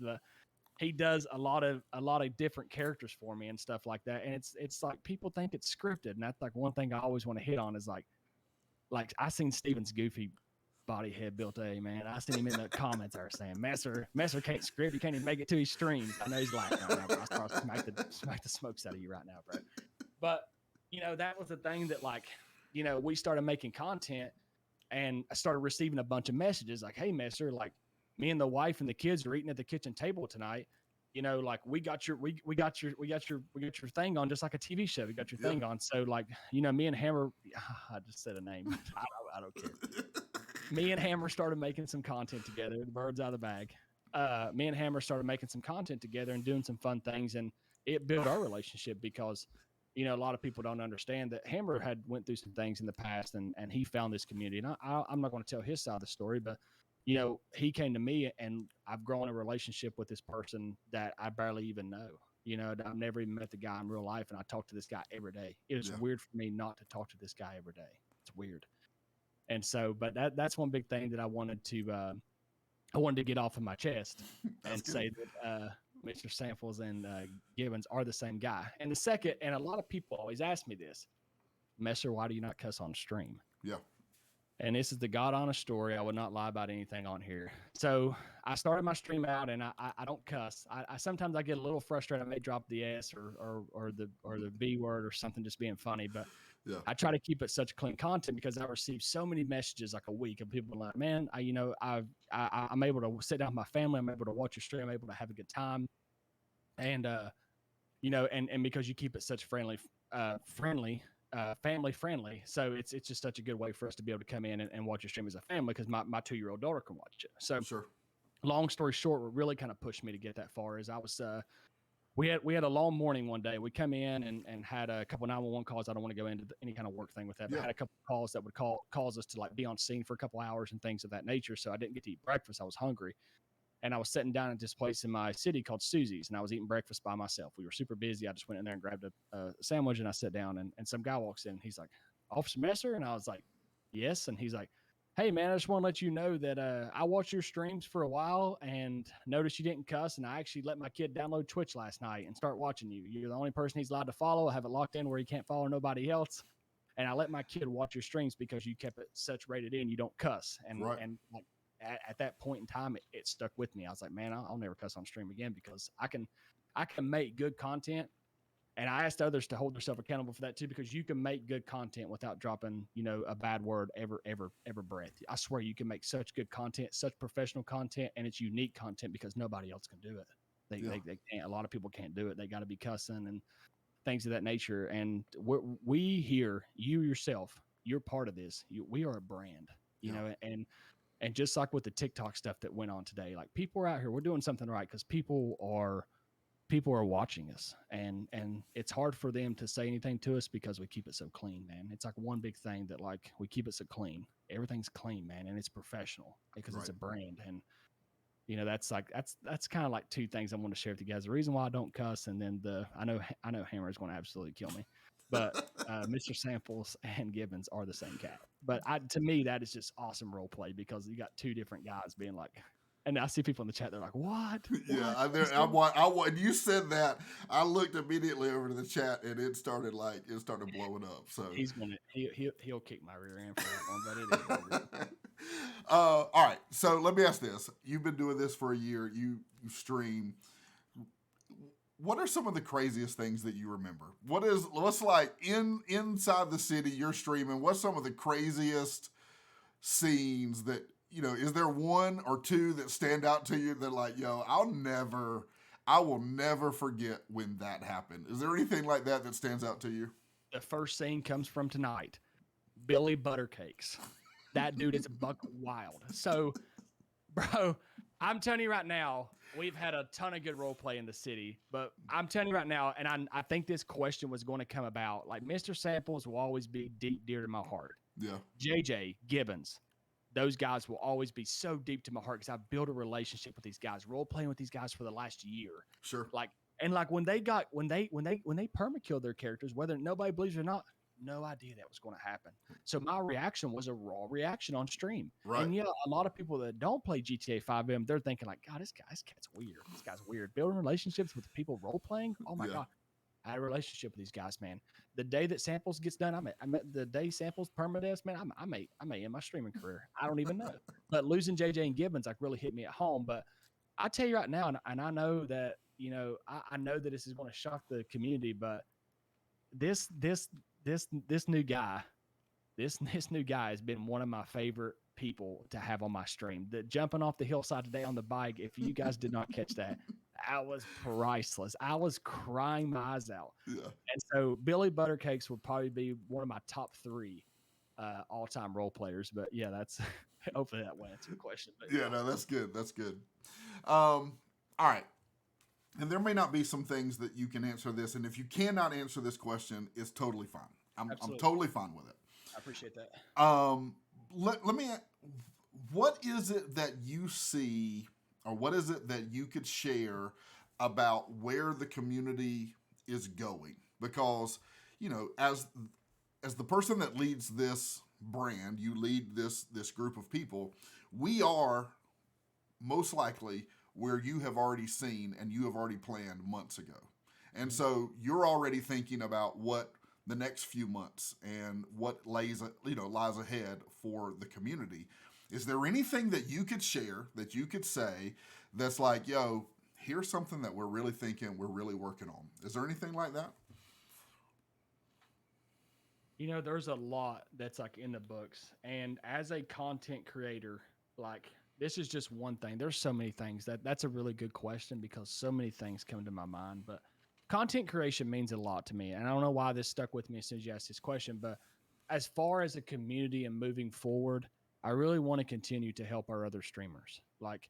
He does a lot of different characters for me and stuff like that. And it's like people think it's scripted, and that's like one thing I always want to hit on is like I seen Steven's goofy body head built a man. I seen him in the comments are saying Messer can't script, he can't even make it to his streams. I know he's laughing right now, bro. I start smack the smokes out of you right now, bro. But that was the thing that we started making content, and I started receiving a bunch of messages like, hey Messer, like me and the wife and the kids are eating at the kitchen table tonight. Like we got your thing on just like a TV show. We got your thing on. So like, me and Hammer, I just said a name. I don't care. Me and Hammer started making some content together. The bird's out of the bag. Me and Hammer started making some content together and doing some fun things, and it built our relationship because, a lot of people don't understand that Hammer had went through some things in the past, and he found this community. And I'm not going to tell his side of the story, but he came to me, and I've grown a relationship with this person that I barely even know. I've never even met the guy in real life, and I talk to this guy every day. It is weird for me not to talk to this guy every day. It's weird. And so, but that's one big thing that I wanted to get off of my chest and say that Mr. Samples and Gibbons are the same guy. And the second, and a lot of people always ask me this, Messer, why do you not cuss on stream? Yeah. And this is the God honest story. I would not lie about anything on here. So I started my stream out, and I don't cuss. I sometimes I get a little frustrated. I may drop the S or the B word or something, just being funny. But I try to keep it such clean content because I receive so many messages like a week of people like, man, I'm able to sit down with my family. I'm able to watch your stream. I'm able to have a good time. And and because you keep it such family friendly, so it's just such a good way for us to be able to come in and watch your stream as a family because my 2-year-old daughter can watch it. So long story short, what really kind of pushed me to get that far is I was we had a long morning one day. We come in and had a couple 911 calls. I don't want to go into any kind of work thing with that, but had a couple of calls that would cause us to like be on scene for a couple hours and things of that nature. So I didn't get to eat breakfast. I was hungry. And I was sitting down at this place in my city called Susie's, and I was eating breakfast by myself. We were super busy. I just went in there and grabbed a sandwich, and I sat down, and some guy walks in. He's like, Officer Messer? And I was like, yes. And he's like, hey, man, I just want to let you know that I watched your streams for a while and noticed you didn't cuss, and I actually let my kid download Twitch last night and start watching you. You're the only person he's allowed to follow. I have it locked in where he can't follow nobody else. And I let my kid watch your streams because you kept it such rated in. You don't cuss. And like, at that point in time, it stuck with me. I was like, man, I'll never cuss on stream again because I can make good content. And I asked others to hold themselves accountable for that too, because you can make good content without dropping, a bad word ever breath. I swear you can make such good content, such professional content, and it's unique content because nobody else can do it. They can't. A lot of people can't do it. They got to be cussing and things of that nature. And we here, you yourself, you're part of this. We are a brand, you know, and just like with the TikTok stuff that went on today, like people are out here, we're doing something right because people are watching us, and it's hard for them to say anything to us because we keep it so clean, man. It's like one big thing that like we keep it so clean. Everything's clean, man, and it's professional because it's a brand. And that's kind of like two things I want to share with you guys. The reason why I don't cuss, and then I know Hammer is going to absolutely kill me. But Mr. Samples and Gibbons are the same cat. But to me, that is just awesome role play because you got two different guys being like, And I see people in the chat, they're like, what? Yeah, What? you said that. I looked immediately over to the chat, and it started blowing up. So He'll kick my rear end for that one, but it is what it is. All right. So let me ask this: you've been doing this for a year. You stream. What are some of the craziest things that you remember? What's like inside the city you're streaming? What's some of the craziest scenes that, is there one or two that stand out to you that like, yo, I will never forget when that happened? Is there anything like that that stands out to you? The first scene comes from tonight. Billy Buttercakes. That dude is buck wild. So, bro, I'm telling you right now, we've had a ton of good role play in the city, but I'm telling you right now, and I think this question was going to come about. Like, Mr. Samples will always be dear to my heart. Yeah. JJ Gibbons, those guys will always be so deep to my heart because I've built a relationship with these guys, role playing with these guys for the last year. Sure. Like when they perma killed their characters, whether nobody believes it or not, no idea that was going to happen. So my reaction was a raw reaction on stream. Right. And a lot of people that don't play GTA 5M, they're thinking like, God, this cat's weird. This guy's weird. Building relationships with people role playing. Oh my God. I had a relationship with these guys, man. The day that Samples gets done, I met the day Samples permadeath, man, I may end my streaming career. I don't even know. But losing JJ and Gibbons like really hit me at home. But I tell you right now, and I know that, I know that this is going to shock the community, but this new guy, this new guy has been one of my favorite people to have on my stream. The jumping off the hillside today on the bike, if you guys did not catch that, I was priceless. I was crying my eyes out. Yeah. And so Billy Buttercakes would probably be one of my top 3 all-time role players. But yeah, that's hopefully that will answer the question. But, yeah, no, that's good. That's good. All right. And there may not be some things that you can answer this. And if you cannot answer this question, it's totally fine. I'm totally fine with it. I appreciate that. Let me, what is it that you see, or what is it that you could share about where the community is going? Because, as the person that leads this brand, you lead this group of people, we are most likely where you have already seen and you have already planned months ago. And so you're already thinking about what the next few months and what lies ahead for the community. Is there anything that you could share, that you could say, that's like, yo, here's something that we're really thinking, we're really working on? Is there anything like that? There's a lot that's like in the books. And as a content creator, like, this is just one thing. There's so many things. That's a really good question because so many things come to my mind. But content creation means a lot to me. And I don't know why this stuck with me as soon as you asked this question. But as far as a community and moving forward, I really want to continue to help our other streamers. Like,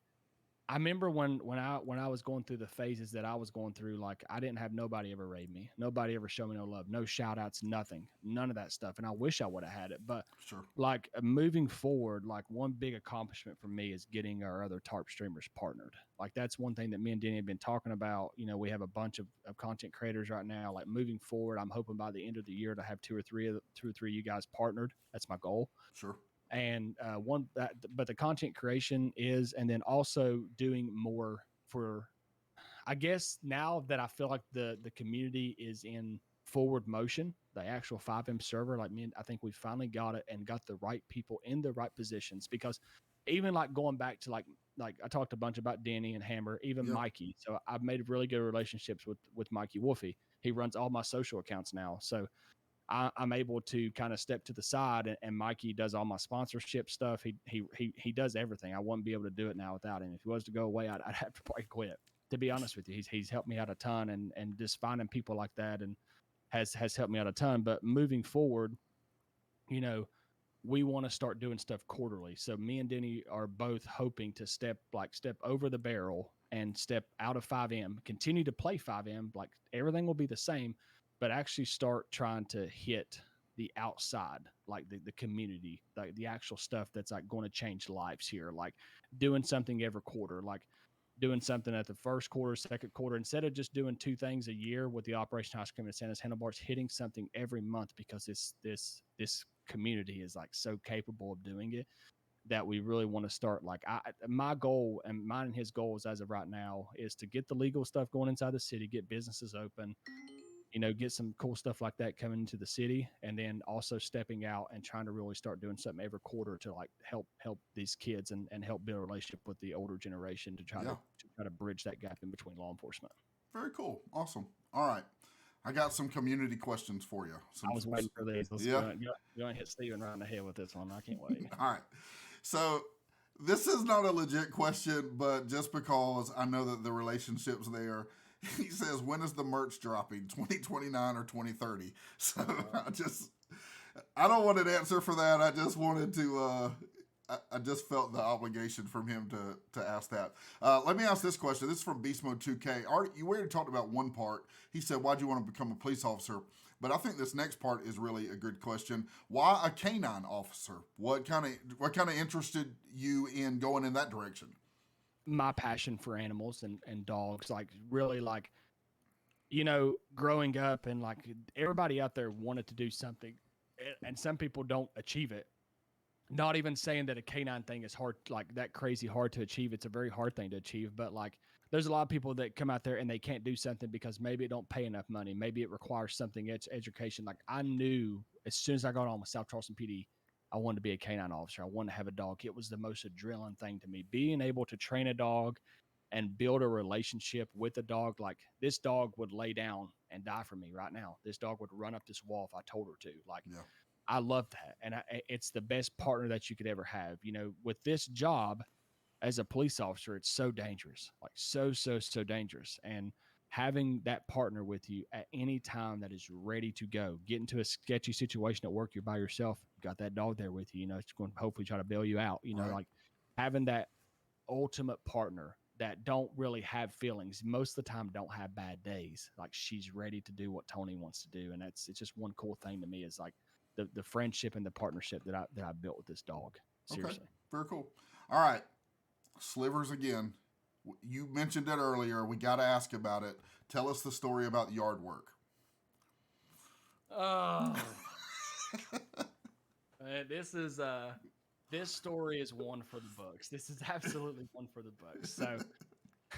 I remember when I was going through the phases that I was going through, like, I didn't have nobody ever raid me. Nobody ever show me no love, no shout outs, nothing, none of that stuff. And I wish I would have had it. But sure, like moving forward, like one big accomplishment for me is getting our other TARP streamers partnered. Like, that's one thing that me and Denny have been talking about. We have a bunch of content creators right now. Like, moving forward, I'm hoping by the end of the year to have two or three of you guys partnered. That's my goal. Sure. And but the content creation is, and then also doing more for, I guess now that I feel like the community is in forward motion, the actual 5M server, like I think we finally got it and got the right people in the right positions. Because even like going back to like I talked a bunch about Danny and Hammer, even Mikey. So I've made really good relationships with Mikey Wolfie. He runs all my social accounts now. So I'm able to kind of step to the side, and Mikey does all my sponsorship stuff. He does everything. I wouldn't be able to do it now without him. If he was to go away, I'd have to probably quit. To be honest with you, he's helped me out a ton, and just finding people like that and has helped me out a ton. But moving forward, we want to start doing stuff quarterly. So me and Denny are both hoping to step over the barrel and step out of 5M, continue to play 5M. Like, everything will be the same, but actually start trying to hit the outside, like the community, like the actual stuff that's like going to change lives here, like doing something every quarter, like doing something at the first quarter, second quarter, instead of just doing 2 things a year with the Operation Ice Cream and Santa's Handlebars, hitting something every month, because this community is like so capable of doing it. that we really want to start. Like my goal and mine and his goals as of right now is to get the legal stuff going inside the city, get businesses open, get some cool stuff like that coming into the city, and then also stepping out and trying to really start doing something every quarter to like help these kids and help build a relationship with the older generation to try to bridge that gap in between law enforcement. Very cool. Awesome. All right. I got some community questions for you. I was waiting for these. Let's go and hit Steven right in the head with this one. I can't wait. All right. So this is not a legit question, but just because I know that the relationship's there, he says, when is the merch dropping? 2029 or 2030? So I don't want an answer for that. I just wanted to, I just felt the obligation from him to ask that. Let me ask this question. This is from Beast Mode 2K. You already talked about one part. He said, why'd you want to become a police officer? But I think this next part is really a good question. Why a canine officer? What kind of interested you in going in that direction? My passion for animals and dogs, like really, like, growing up, and like everybody out there wanted to do something, and some people don't achieve it. Not even saying that a canine thing is hard, like that crazy hard to achieve. It's a very hard thing to achieve, but like there's a lot of people that come out there and they can't do something because maybe it don't pay enough money. Maybe it requires something, it's education. Like I knew as soon as I got on with South Charleston PD, I wanted to be a canine officer. I wanted to have a dog. It was the most adrenaline thing to me. Being able to train a dog and build a relationship with a dog. Like this dog would lay down and die for me right now. This dog would run up this wall if I told her to. Like, I love that. And it's the best partner that you could ever have. With this job as a police officer, it's so dangerous, like so dangerous. And having that partner with you at any time that is ready to go, get into a sketchy situation at work, you're by yourself, you got that dog there with you, it's going to hopefully try to bail you out, right. Like having that ultimate partner that don't really have feelings, most of the time don't have bad days. Like she's ready to do what Tony wants to do. And it's just one cool thing to me is like the friendship and the partnership that I built with this dog. Seriously. Okay. Very cool. All right. Slivers again. You mentioned it earlier. We got to ask about it. Tell us the story about yard work. This story is one for the books. This is absolutely one for the books. So,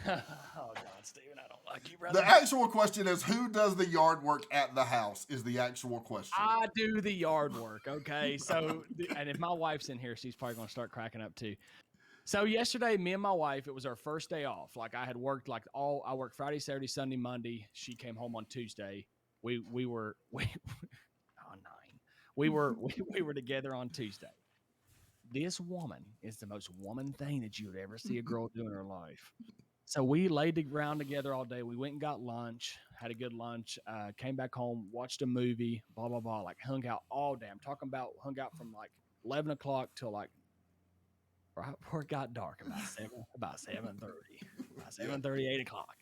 oh God, Steven, I don't like you, brother. The actual question is, who does the yard work at the house is the actual question. I do the yard work. Okay. So, and if my wife's in here, she's probably going to start cracking up too. So yesterday, me and my wife, it was our first day off. Like I had worked I worked Friday, Saturday, Sunday, Monday. She came home on Tuesday. We were together on Tuesday. This woman is the most woman thing that you would ever see a girl do in her life. So we laid around together all day. We went and got lunch, had a good lunch, came back home, watched a movie, blah, blah, blah, like hung out all day. I'm talking about hung out from like 11 o'clock till like right before it got dark, about 7:30, 8 o'clock.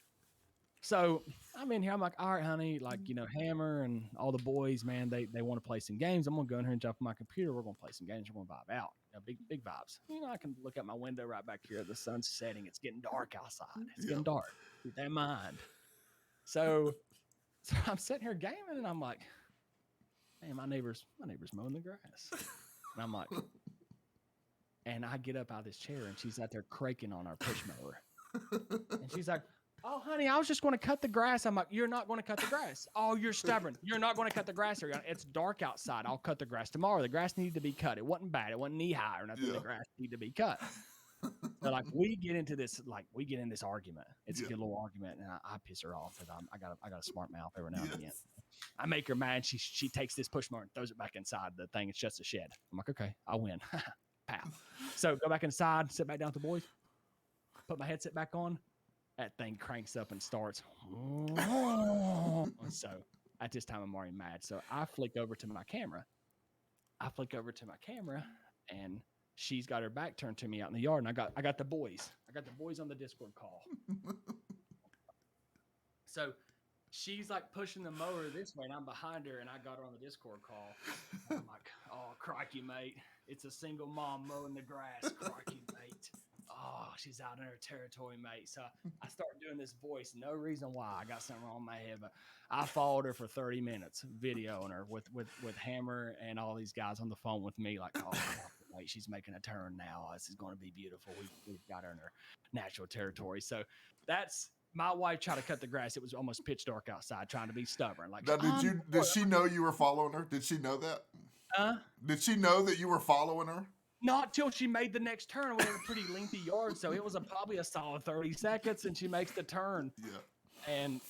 So I'm in here. I'm like, all right, honey, like, Hammer and all the boys, man, they want to play some games. I'm going to go in here and jump on my computer. We're going to play some games. We're going to vibe out. Big vibes. I can look out my window right back here. The sun's setting. It's getting dark outside. It's getting dark. Keep that in mind. So I'm sitting here gaming and I'm like, hey, my neighbor's mowing the grass. And I'm like, and I get up out of this chair and she's out there cranking on our push mower. And she's like, oh, honey, I was just going to cut the grass. I'm like, you're not going to cut the grass. Oh, you're stubborn. You're not going to cut the grass. It's dark outside. I'll cut the grass tomorrow. The grass needed to be cut. It wasn't bad. It wasn't knee high or nothing. Yeah. The grass needed to be cut. So like we get in this argument. It's a good little argument, and I piss her off because I got a smart mouth every now and again. I make her mad. She takes this push mower and throws it back inside the thing. It's just a shed. I'm like, okay, I win. Pow. So go back inside, sit back down with the boys, put my headset back on. That thing cranks up and starts. So at this time, I'm already mad. So I flick over to my camera. And she's got her back turned to me out in the yard. And I got the boys. I got the boys on the Discord call. So she's like pushing the mower this way, and I'm behind her, and I got her on the Discord call. And I'm like, oh, crikey, mate. It's a single mom mowing the grass. Crikey, mate. Oh, she's out in her territory, mate. So I start doing this voice. No reason why. I got something wrong in my head, but I followed her for 30 minutes, videoing her with Hammer and all these guys on the phone with me. Like, oh, wait. She's making a turn now. This is going to be beautiful. We've got her in her natural territory. So that's my wife tried to cut the grass. It was almost pitch dark outside, trying to be stubborn. Like, now, did she know you were following her? Did she know that? Did she know that you were following her? Not till she made the next turn. We had a pretty lengthy yard, so it was probably a solid 30 seconds, and she makes the turn. Yeah.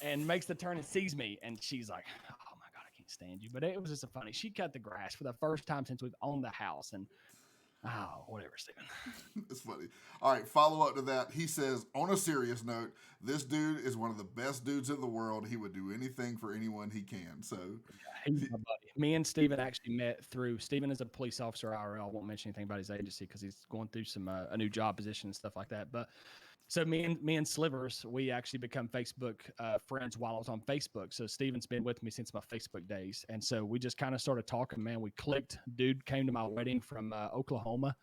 And makes the turn and sees me, and she's like, "Oh my God, I can't stand you." But it was just a funny. She cut the grass for the first time since we've owned the house, and whatever, Steven. It's funny. All right, follow up to that. He says, on a serious note, this dude is one of the best dudes in the world. He would do anything for anyone he can. So he's my buddy. Me and Steven actually met through. Steven is a police officer IRL. I won't mention anything about his agency because he's going through some a new job position and stuff like that. But so me and Slivers, we actually become Facebook friends while I was on Facebook. So Steven's been with me since my Facebook days. And so we just kind of started talking, man. We clicked. Dude came to my wedding from Oklahoma.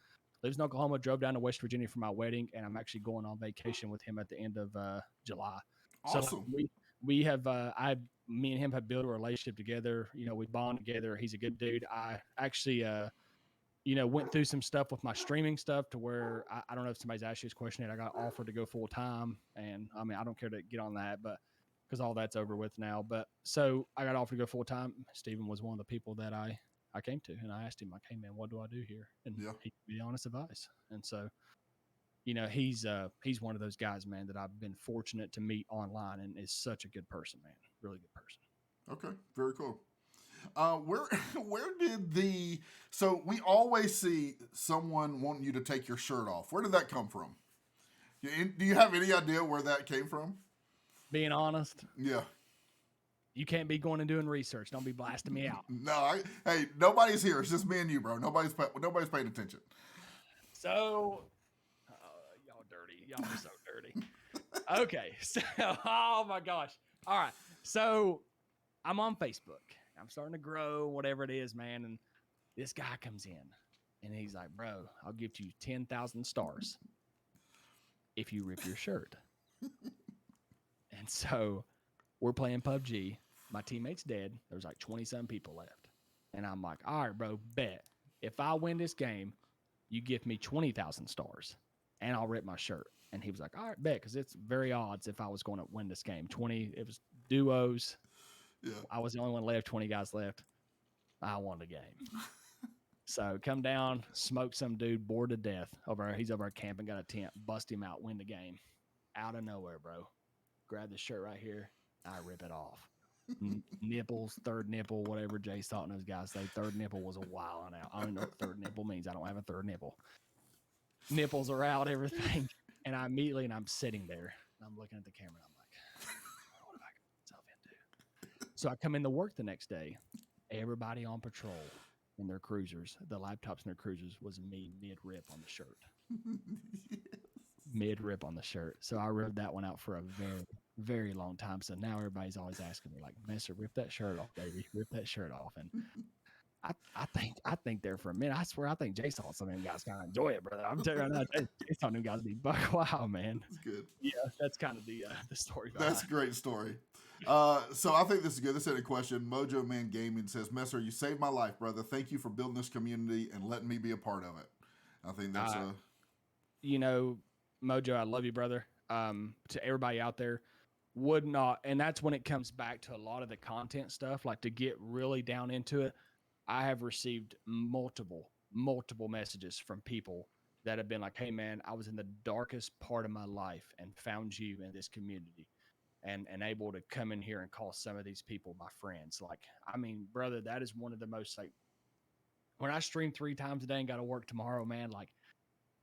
Lives in Oklahoma, drove down to West Virginia for my wedding. And I'm actually going on vacation with him at the end of July. Awesome. So we have, me and him have built a relationship together. You know, we bond together. He's a good dude. I actually, went through some stuff with my streaming stuff to where I don't know if somebody's asked you this question yet. I got offered to go full time, and I mean I don't care to get on that, but because all that's over with now. But so I got offered to go full time. Steven was one of the people that I came to, and I asked him like, "Hey man, what do I do here?" And he gave me honest advice. And so, he's one of those guys, man, that I've been fortunate to meet online, and is such a good person, man, really good person. Okay, very cool. Where did so we always see someone wanting you to take your shirt off. Where did that come from? Do you have any idea where that came from? Being honest. Yeah. You can't be going and doing research. Don't be blasting me out. No, hey, nobody's here. It's just me and you, bro. Nobody's paying attention. So, y'all dirty. Y'all are so dirty. Okay. So, oh my gosh. All right. So I'm on Facebook. I'm starting to grow, whatever it is, man. And this guy comes in and he's like, "Bro, I'll give you 10,000 stars if you rip your shirt." And so we're playing PUBG. My teammate's dead. There's like 20-some people left. And I'm like, "All right, bro, bet. If I win this game, you give me 20,000 stars and I'll rip my shirt." And he was like, "All right, bet," because it's very odds if I was going to win this game. It was duos. Yeah. I was the only one left, 20 guys left. I won the game. So come down, smoke some dude, bored to death. He's over at camp and got a tent, bust him out, win the game. Out of nowhere, bro. Grab the shirt right here. I rip it off. Nipples, third nipple, whatever Jay Salt and those guys say. Third nipple was a while out. I don't even know what third nipple means. I don't have a third nipple. Nipples are out, everything. And I'm sitting there. And I'm looking at the camera. I'm like, what have I got myself into? So I come into work the next day. Everybody on patrol in their cruisers, the laptops in their cruisers, was me mid-rip on the shirt. Yes. Mid-rip on the shirt. So I ripped that one out for a very, very long time. So now everybody's always asking me, like, "Messer, rip that shirt off, baby. Rip that shirt off." And I think there for a minute. I swear, I think Jay Salt some of them guys kind of enjoy it, brother. I'm telling you right now, Jay Salt them guys be buck wow, man. That's good. Yeah, that's kind of the story. That's a great story. So I think this is good. This is a question. Mojo Man Gaming says, "Messer, you saved my life, brother. Thank you for building this community and letting me be a part of it." I think that's Mojo, I love you, brother. To everybody out there, and that's when it comes back to a lot of the content stuff, like to get really down into it. I have received multiple messages from people that have been like, "Hey man, I was in the darkest part of my life and found you in this community and able to come in here and call some of these people my friends." Like, I mean, brother, that is one of the most, like, when I stream 3 times a day and got to work tomorrow, man, like,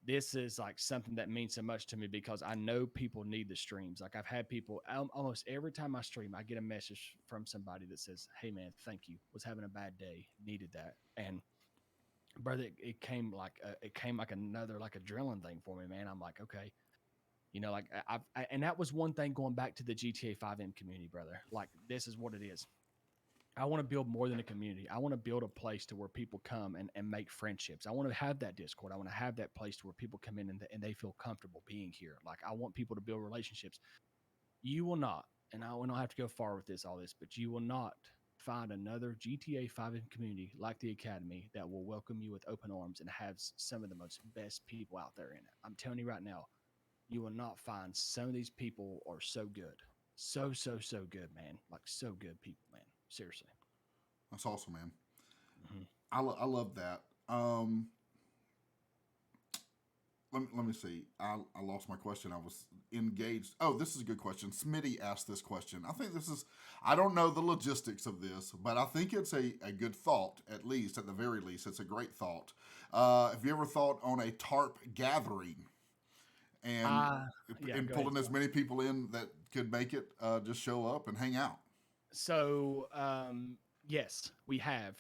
this is like something that means so much to me because I know people need the streams. Like, I've had people almost every time I stream, I get a message from somebody that says, "Hey man, thank you. Was having a bad day. Needed that." And brother, it came like another like adrenaline thing for me, man. I'm like, okay, like and that was one thing going back to the GTA 5M community, brother. Like, this is what it is. I want to build more than a community. I want to build a place to where people come and make friendships. I want to have that Discord. I want to have that place to where people come in and they feel comfortable being here. Like, I want people to build relationships. You will not, and I will not have to go far with all this, but you will not find another GTA 5M community like the Academy that will welcome you with open arms and have some of the most best people out there in it. I'm telling you right now, you will not find some of these people are so good. So good, man. Like so good people, man. Seriously. That's awesome, man. Mm-hmm. I love that. Let me see. I lost my question. I was engaged. Oh, this is a good question. Smitty asked this question. I think this is, I don't know the logistics of this, but I think it's a good thought, at least, at the very least. It's a great thought. Have you ever thought on a TARP gathering and, Yeah, and go ahead. pulling as many people in that could make it just show up and hang out? So, yes, we have.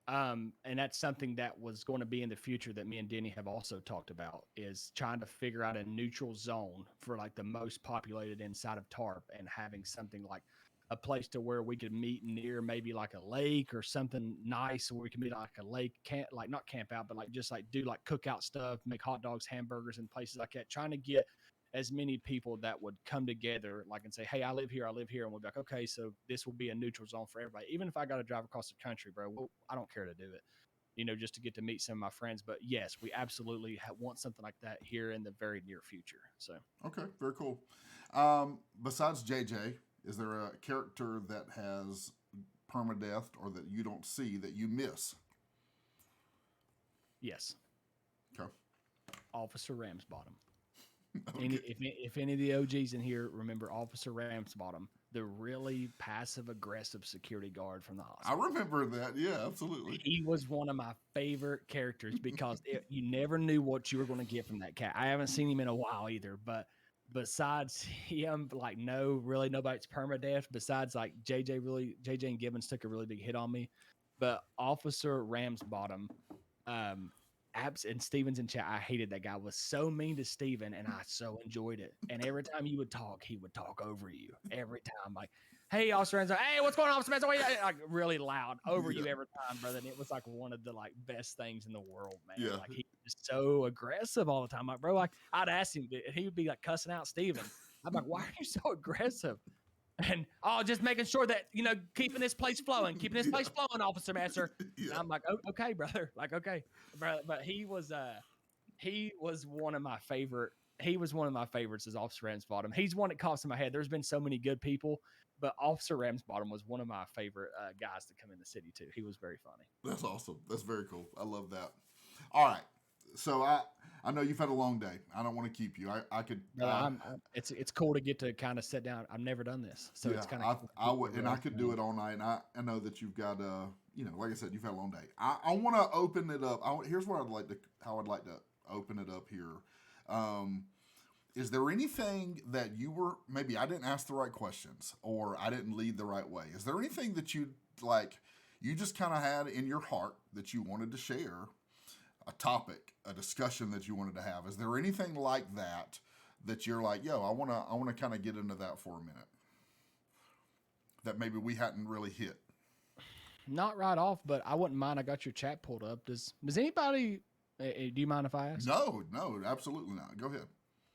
And that's something that was going to be in the future that me and Denny have also talked about is trying to figure out a neutral zone for like the most populated inside of TARP and having something like a place to where we could meet near maybe like a lake or something nice where we can meet like a lake, can't like not camp out, but like just like do like cookout stuff, make hot dogs, hamburgers and places like that, trying to get as many people that would come together like and say, hey, I live here, and we'll be like, okay, so this will be a neutral zone for everybody. Even if I got to drive across the country, bro, well, I don't care to do it, just to get to meet some of my friends. But yes, we absolutely want something like that here in the very near future. So Okay, very cool. Besides JJ, is there a character that has permadeath or that you don't see that you miss? yes, Okay. Officer Ramsbottom. Okay. If any of the OGs in here remember Officer Ramsbottom, the really passive aggressive security guard from the I hospital. remember that. Yeah, absolutely. He was one of my favorite characters because you never knew what you were going to get from that cat. I haven't seen him in a while either, but besides him, like really nobody's permadeath. Besides like JJ and Gibbons took a really big hit on me, but Officer Ramsbottom, and Steven's in chat. I hated that guy. Was so mean to Steven, and I so enjoyed it. And every time you would talk, he would talk over you. Every time, like, "Hey, Officer Ramsbottom. Hey, what's going on, Officer Ramsbottom?" Like really loud over you every time, brother. And it was like one of the like best things in the world, man. Yeah. Like he was so aggressive all the time. Like, bro, like I'd ask him, and he would be like cussing out Steven. I'm like, why are you so aggressive? And just making sure that keeping this place flowing, Officer Master. Yeah. And I'm like, oh, okay, brother, like okay, but he was one of my favorite. He was one of my favorites as Officer Ramsbottom. He's one that pops in my head. There's been so many good people, but Officer Ramsbottom was one of my favorite guys to come in the city too. He was very funny. That's awesome. That's very cool. I love that. All right. So I know you've had a long day. I don't want to keep you. I could. It's cool to get to kind of sit down. I've never done this, so it's kind of. I would, and I could do it all night. And I know that you've got like I said, you've had a long day. I want to open it up. Here's what how I'd like to open it up here. Is there anything that you were maybe I didn't ask the right questions or I didn't lead the right way? Is there anything that you just kind of had in your heart that you wanted to share? A topic, a discussion that you wanted to have. Is there anything like that you're like, yo, I wanna kind of get into that for a minute? That maybe we hadn't really hit. Not right off, but I wouldn't mind. I got your chat pulled up. Does anybody? Do you mind if I ask? No, absolutely not. Go ahead.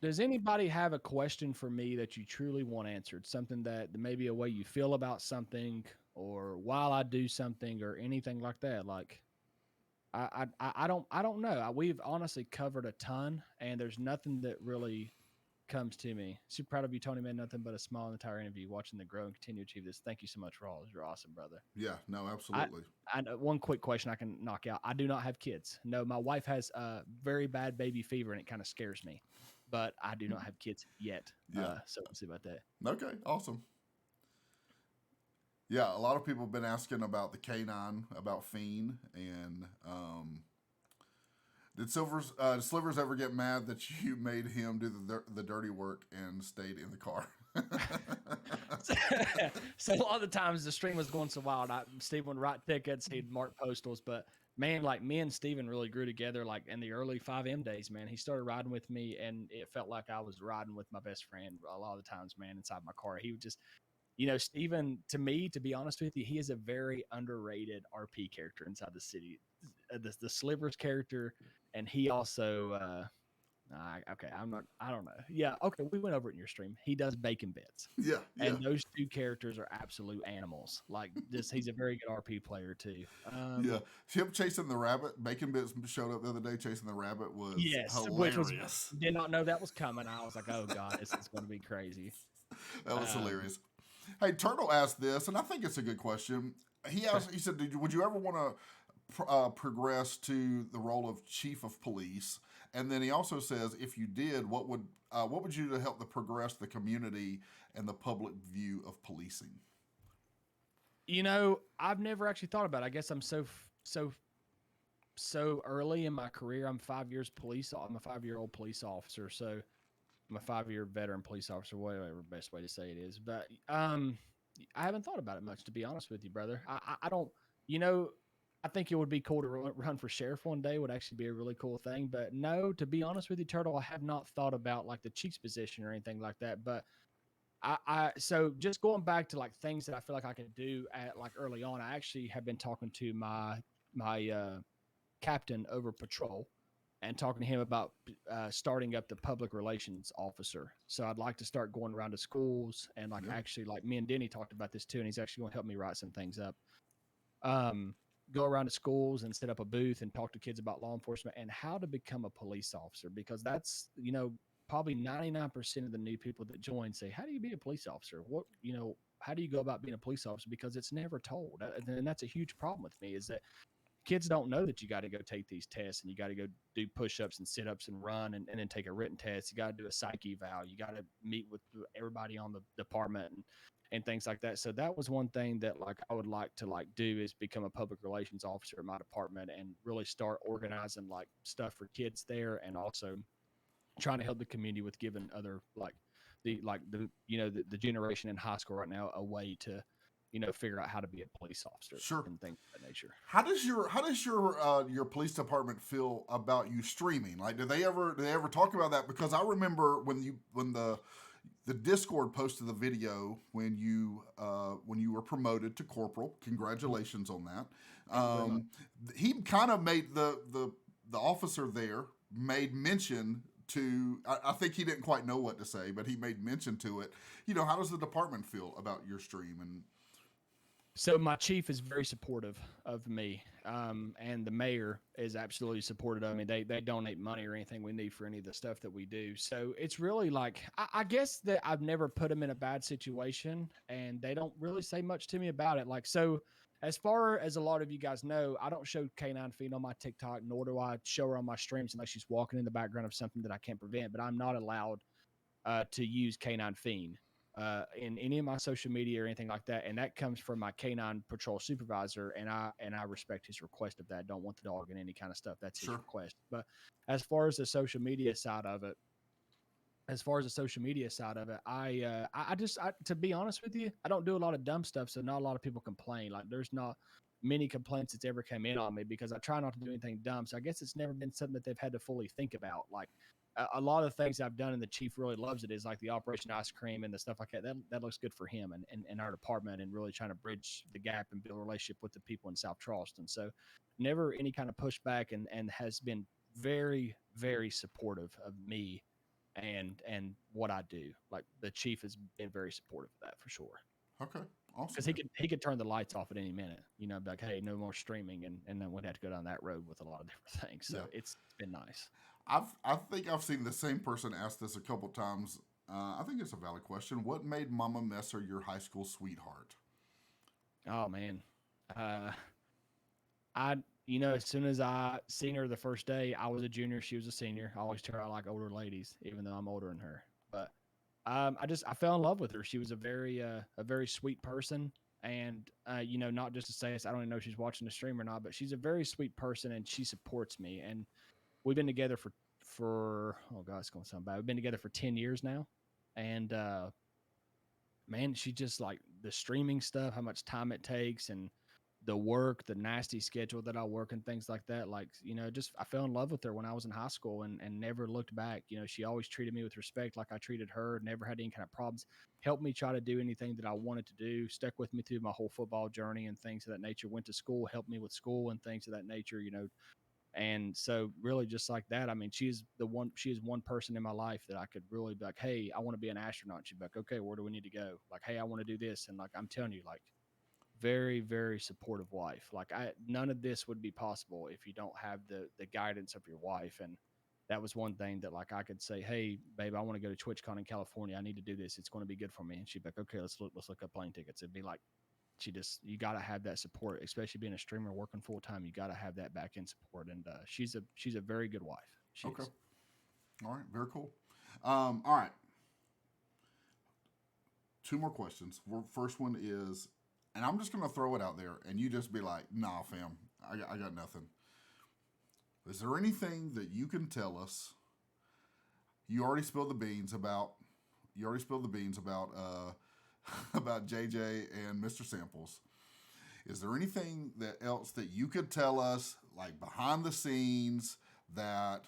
Does anybody have a question for me that you truly want answered? Something that maybe a way you feel about something, or while I do something, or anything like that? Like, I don't know. We've honestly covered a ton, and there's nothing that really comes to me. Super proud of you, Tony, man. Nothing but a smile in the entire interview, watching the grow and continue to achieve this. Thank you so much for all. You're awesome, brother. Yeah, no, absolutely. One quick question I can knock out. I do not have kids. No, my wife has very bad baby fever, and it kind of scares me. But I do not have kids yet. Yeah. So we'll see about that. Okay, awesome. Yeah, a lot of people have been asking about the canine, about Fiend, and did Slivers ever get mad that you made him do the dirty work and stayed in the car? So a lot of the times the stream was going so wild, Steve would write tickets, he'd mark postals, but man, like me and Steven really grew together like in the early 5M days, man. He started riding with me and it felt like I was riding with my best friend a lot of the times, man, inside my car. He would just, Steven, to me, to be honest with you, he is a very underrated RP character inside the city. The Slivers character, and he also, Okay, I don't know. Yeah, okay, we went over it in your stream. He does bacon bits. Yeah, yeah. And those two characters are absolute animals. Like this, he's a very good RP player too. Yeah, him chasing the rabbit. Bacon Bits showed up the other day chasing the rabbit was Yes, which was hilarious. did not know that was coming. I was like, oh god, this is going to be crazy. That was Um, hilarious. Hey, Turtle asked this, and I think it's a good question. He asked. He said, "Would you ever want to progress to the role of chief of police?" And then he also says, "If you did, what would you do to help the progress the community and the public view of policing?" you know, I've never actually thought about it. I guess I'm so early in my career. I'm 5 years police. I'm a 5-year-old police officer. So I'm a 5-year veteran police officer, whatever best way to say it is. But I haven't thought about it much, to be honest with you, brother. I don't, you know, I think it would be cool to run for sheriff one day. Would actually be a really cool thing. But no, to be honest with you, Turtle, I have not thought about like the chief's position or anything like that. But so just going back to like things that I feel like I can do at like early on, I actually have been talking to my captain over patrol and talking to him about starting up the public relations officer. So I'd like to start going around to schools and like Yeah. actually like me and Denny talked about this too, and he's actually going to help me write some things up. Um, go around to schools and set up a booth and talk to kids about law enforcement and how to become a police officer, because that's, you know, probably 99% of the new people that join say, how do you be a police officer? What, you know, how do you go about being a police officer? Because it's never told. And that's a huge problem with me, is that kids don't know that you got to go take these tests and you got to go do push-ups and sit-ups and run and then take a written test. You got to do a psych eval. You got to meet with everybody on the department and things like that. So that was one thing that like I would like to like do, is become a public relations officer at my department and really start organizing like stuff for kids there, and also trying to help the community with giving other the you know the generation in high school right now a way to, you know, figure out how to be a police officer Sure. and things of that nature. How does your police department feel about you streaming? Like, do they ever talk about that? Because I remember when the Discord posted the video when you were promoted to corporal. Congratulations on that. Thank you very much. He kind of made the officer there made mention to. I think he didn't quite know what to say, but he made mention to it. How does the department feel about your stream? And So my chief is very supportive of me, and the mayor is absolutely supportive of me. They donate money or anything we need for any of the stuff that we do. So it's really like I guess that I've never put them in a bad situation, and they don't really say much to me about it. Like so, as far as a lot of you guys know, I don't show Canine Fiend on my TikTok, nor do I show her on my streams unless she's walking in the background of something that I can't prevent. But I'm not allowed to use Canine Fiend in any of my social media or anything like that, and that comes from my canine patrol supervisor, and I respect his request of that. Don't want the dog in any kind of stuff. That's his sure, request. But as far as the social media side of it, to be honest with you, I don't do a lot of dumb stuff, so not a lot of people complain. Like there's not many complaints that's ever come in on me because I try not to do anything dumb. So I guess it's never been something that they've had to fully think about. Like a lot of things I've done and the chief really loves it is like the Operation Ice Cream and the stuff like that. That looks good for him and our department, and really trying to bridge the gap and build a relationship with the people in South Charleston. So never any kind of pushback, and has been very, very supportive of me and what I do. Like the chief has been very supportive of that for sure. okay, awesome, Because he could turn the lights off at any minute, you know, be like, hey, no more streaming, and then we'd have to go down that road with a lot of different things. So yeah. it's been nice. I think I've seen the same person ask this a couple times. I think it's a valid question. What made Mama Messer your high school sweetheart? Oh man, uh, I you know, as soon as I seen her the first day, I was a junior, she was a senior. I always tell her I like older ladies, even though I'm older than her. But I fell in love with her. She was a very sweet person, and you know, not just to say this, I don't even know if she's watching the stream or not, but she's a very sweet person, and she supports me. And we've been together for oh god, it's going to sound bad. We've been together for 10 years now, and man, she just like the streaming stuff, how much time it takes, and the work, the nasty schedule that I work and things like that. Like, you know, just I fell in love with her when I was in high school and never looked back. You know, she always treated me with respect like I treated her, never had any kind of problems, helped me try to do anything that I wanted to do, stuck with me through my whole football journey and things of that nature, went to school, helped me with school and things of that nature, you know, And so really just like that, I mean, she is one person in my life that I could really be like, hey, I want to be an astronaut. She'd be like, okay, where do we need to go? Like, hey, I want to do this. And like, I'm telling you, like, very, very supportive wife. Like none of this would be possible if you don't have the guidance of your wife. And that was one thing that like I could say, hey, babe, I want to go to TwitchCon in California. I need to do this. It's going to be good for me. And she'd be like, okay, let's look up plane tickets. It'd be like, you got to have that support, especially being a streamer working full time. You got to have that back end support. And she's a very good wife. She Okay. is. All right. Very cool. All right. Two more questions. First one is, and I'm just going to throw it out there, and you just be like, nah, fam, I got nothing. Is there anything that you can tell us? You already spilled the beans about. You already spilled the beans about about JJ and Mr. Samples. Is there anything else that you could tell us, like behind the scenes, that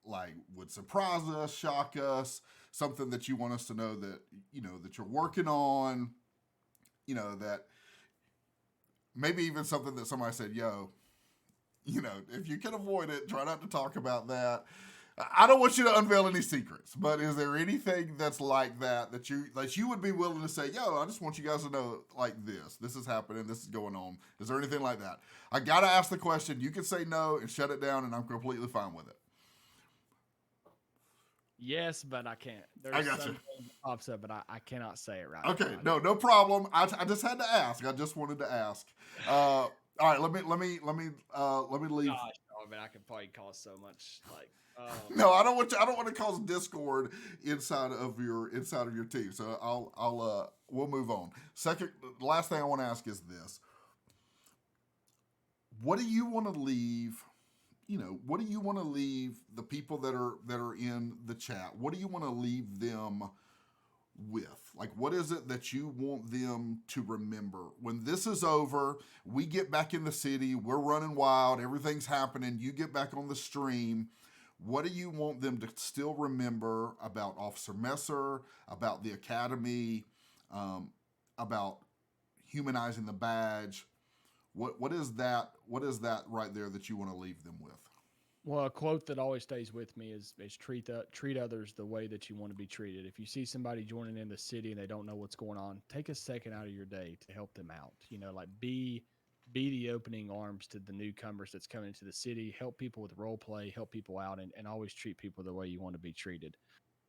like would surprise us, shock us, something that you want us to know that that you're working on, that maybe even something that somebody said, yo, if you can avoid it, try not to talk about that. I don't want you to unveil any secrets, but is there anything that's like that you would be willing to say, yo, I just want you guys to know like this is happening, this is going on. Is there anything like that? I got to ask the question. You can say no and shut it down, and I'm completely fine with it. Yes, but I can't. I There's got you. something that pops up, but I cannot say it right Okay, now. no problem. I just had to ask. I just wanted to ask. All right, let me leave. Gosh, oh man, I could probably cause so much like. No, I don't want you. I don't want to cause discord inside of your team. So we'll move on. Second, last thing I want to ask is this: what do you want to leave? What do you want to leave the people that are in the chat? What do you want to leave them with? Like, what is it that you want them to remember when this is over? We get back in the city, we're running wild, everything's happening. You get back on the stream. What do you want them to still remember about Officer Messer, about the Academy, about humanizing the badge? What is that? What is that right there that you want to leave them with? Well, a quote that always stays with me is treat others the way that you want to be treated. If you see somebody joining in the city and they don't know what's going on, take a second out of your day to help them out. Like be the opening arms to the newcomers that's coming into the city. Help people with role play, help people out, and always treat people the way you want to be treated.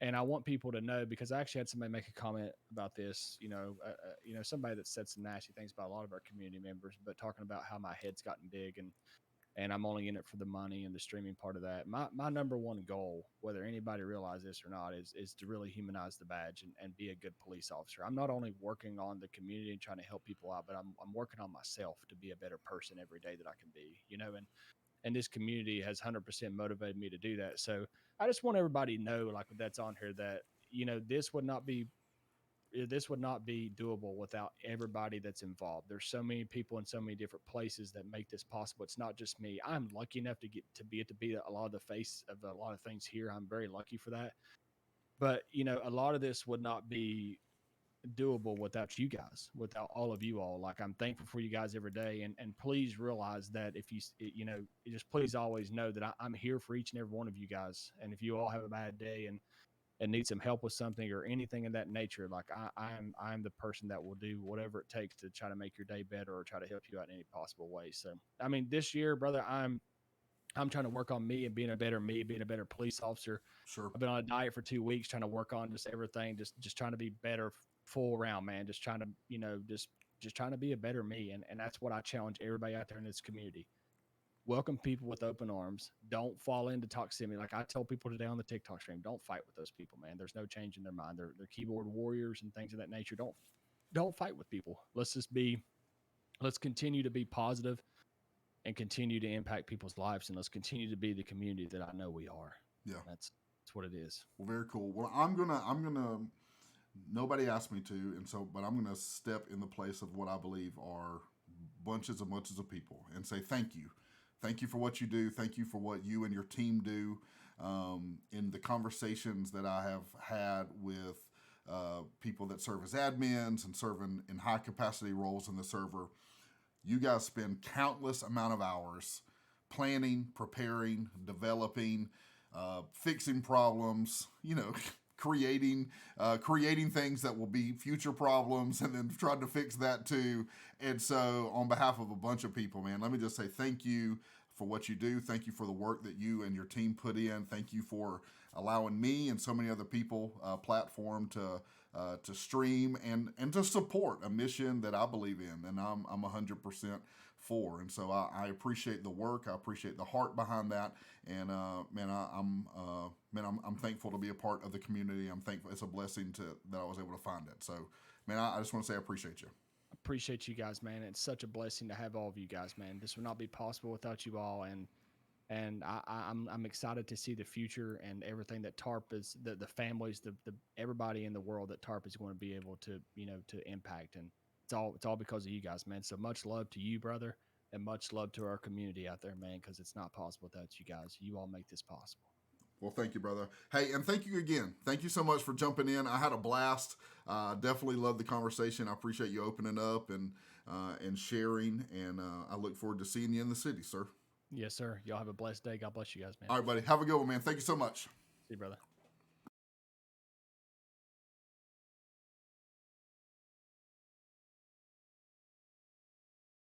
And I want people to know, because I actually had somebody make a comment about this. Somebody that said some nasty things about a lot of our community members, but talking about how my head's gotten big and I'm only in it for the money and the streaming part of that. My number one goal, whether anybody realizes this or not, is to really humanize the badge and be a good police officer. I'm not only working on the community and trying to help people out, but I'm working on myself to be a better person every day that I can be, and this community has 100% motivated me to do that. So I just want everybody to know, like that's on here, that, this would not be doable without everybody that's involved. There's so many people in so many different places that make this possible. It's not just me. I'm lucky enough to be a lot of the face of a lot of things here. I'm very lucky for that. But a lot of this would not be doable without you guys, without all of you all. Like, I'm thankful for you guys every day, and please realize that if just please always know that I'm here for each and every one of you guys. And if you all have a bad day and need some help with something or anything of that nature, like I'm the person that will do whatever it takes to try to make your day better or try to help you out in any possible way. So, I mean, this year, brother, I'm trying to work on me and being a better me, being a better police officer. Sure. I've been on a diet for 2 weeks, trying to work on just everything, just trying to be better full round, man. Just trying to, just trying to be a better me. And that's what I challenge everybody out there in this community. Welcome people with open arms. Don't fall into toxicity. Like I tell people today on the TikTok stream, don't fight with those people, man. There's no change in their mind. They're keyboard warriors and things of that nature. Don't fight with people. Let's continue to be positive and continue to impact people's lives, and let's continue to be the community that I know we are. Yeah. That's what it is. Well, very cool. Well, I'm gonna. Nobody asked me to, but I'm gonna step in the place of what I believe are bunches of people and say thank you. Thank you for what you do. Thank you for what you and your team do. In the conversations that I have had with people that serve as admins and serve in high capacity roles in the server, you guys spend countless amount of hours planning, preparing, developing, fixing problems, creating things that will be future problems, and then trying to fix that too. And so on behalf of a bunch of people, man, let me just say thank you for what you do. Thank you for the work that you and your team put in. Thank you for allowing me and so many other people platform to stream and to support a mission that I believe in, and I'm 100% for. And so I appreciate the work. I appreciate the heart behind that. And I'm thankful to be a part of the community. I'm thankful. It's a blessing that I was able to find it. So, man, I just want to say I appreciate you. Appreciate you guys, man. It's such a blessing to have all of you guys, man. This would not be possible without you all, and I'm excited to see the future and everything that TARP is, the families, the everybody in the world that TARP is going to be able to to impact, and it's all because of you guys, man. So much love to you, brother, and much love to our community out there, man, because it's not possible without you guys. You all make this possible. Well, thank you, brother. Hey, and thank you again. Thank you so much for jumping in. I had a blast. Definitely loved the conversation. I appreciate you opening up and sharing. And I look forward to seeing you in the city, sir. Yes, sir. Y'all have a blessed day. God bless you guys, man. All right, buddy. Have a good one, man. Thank you so much. See you, brother.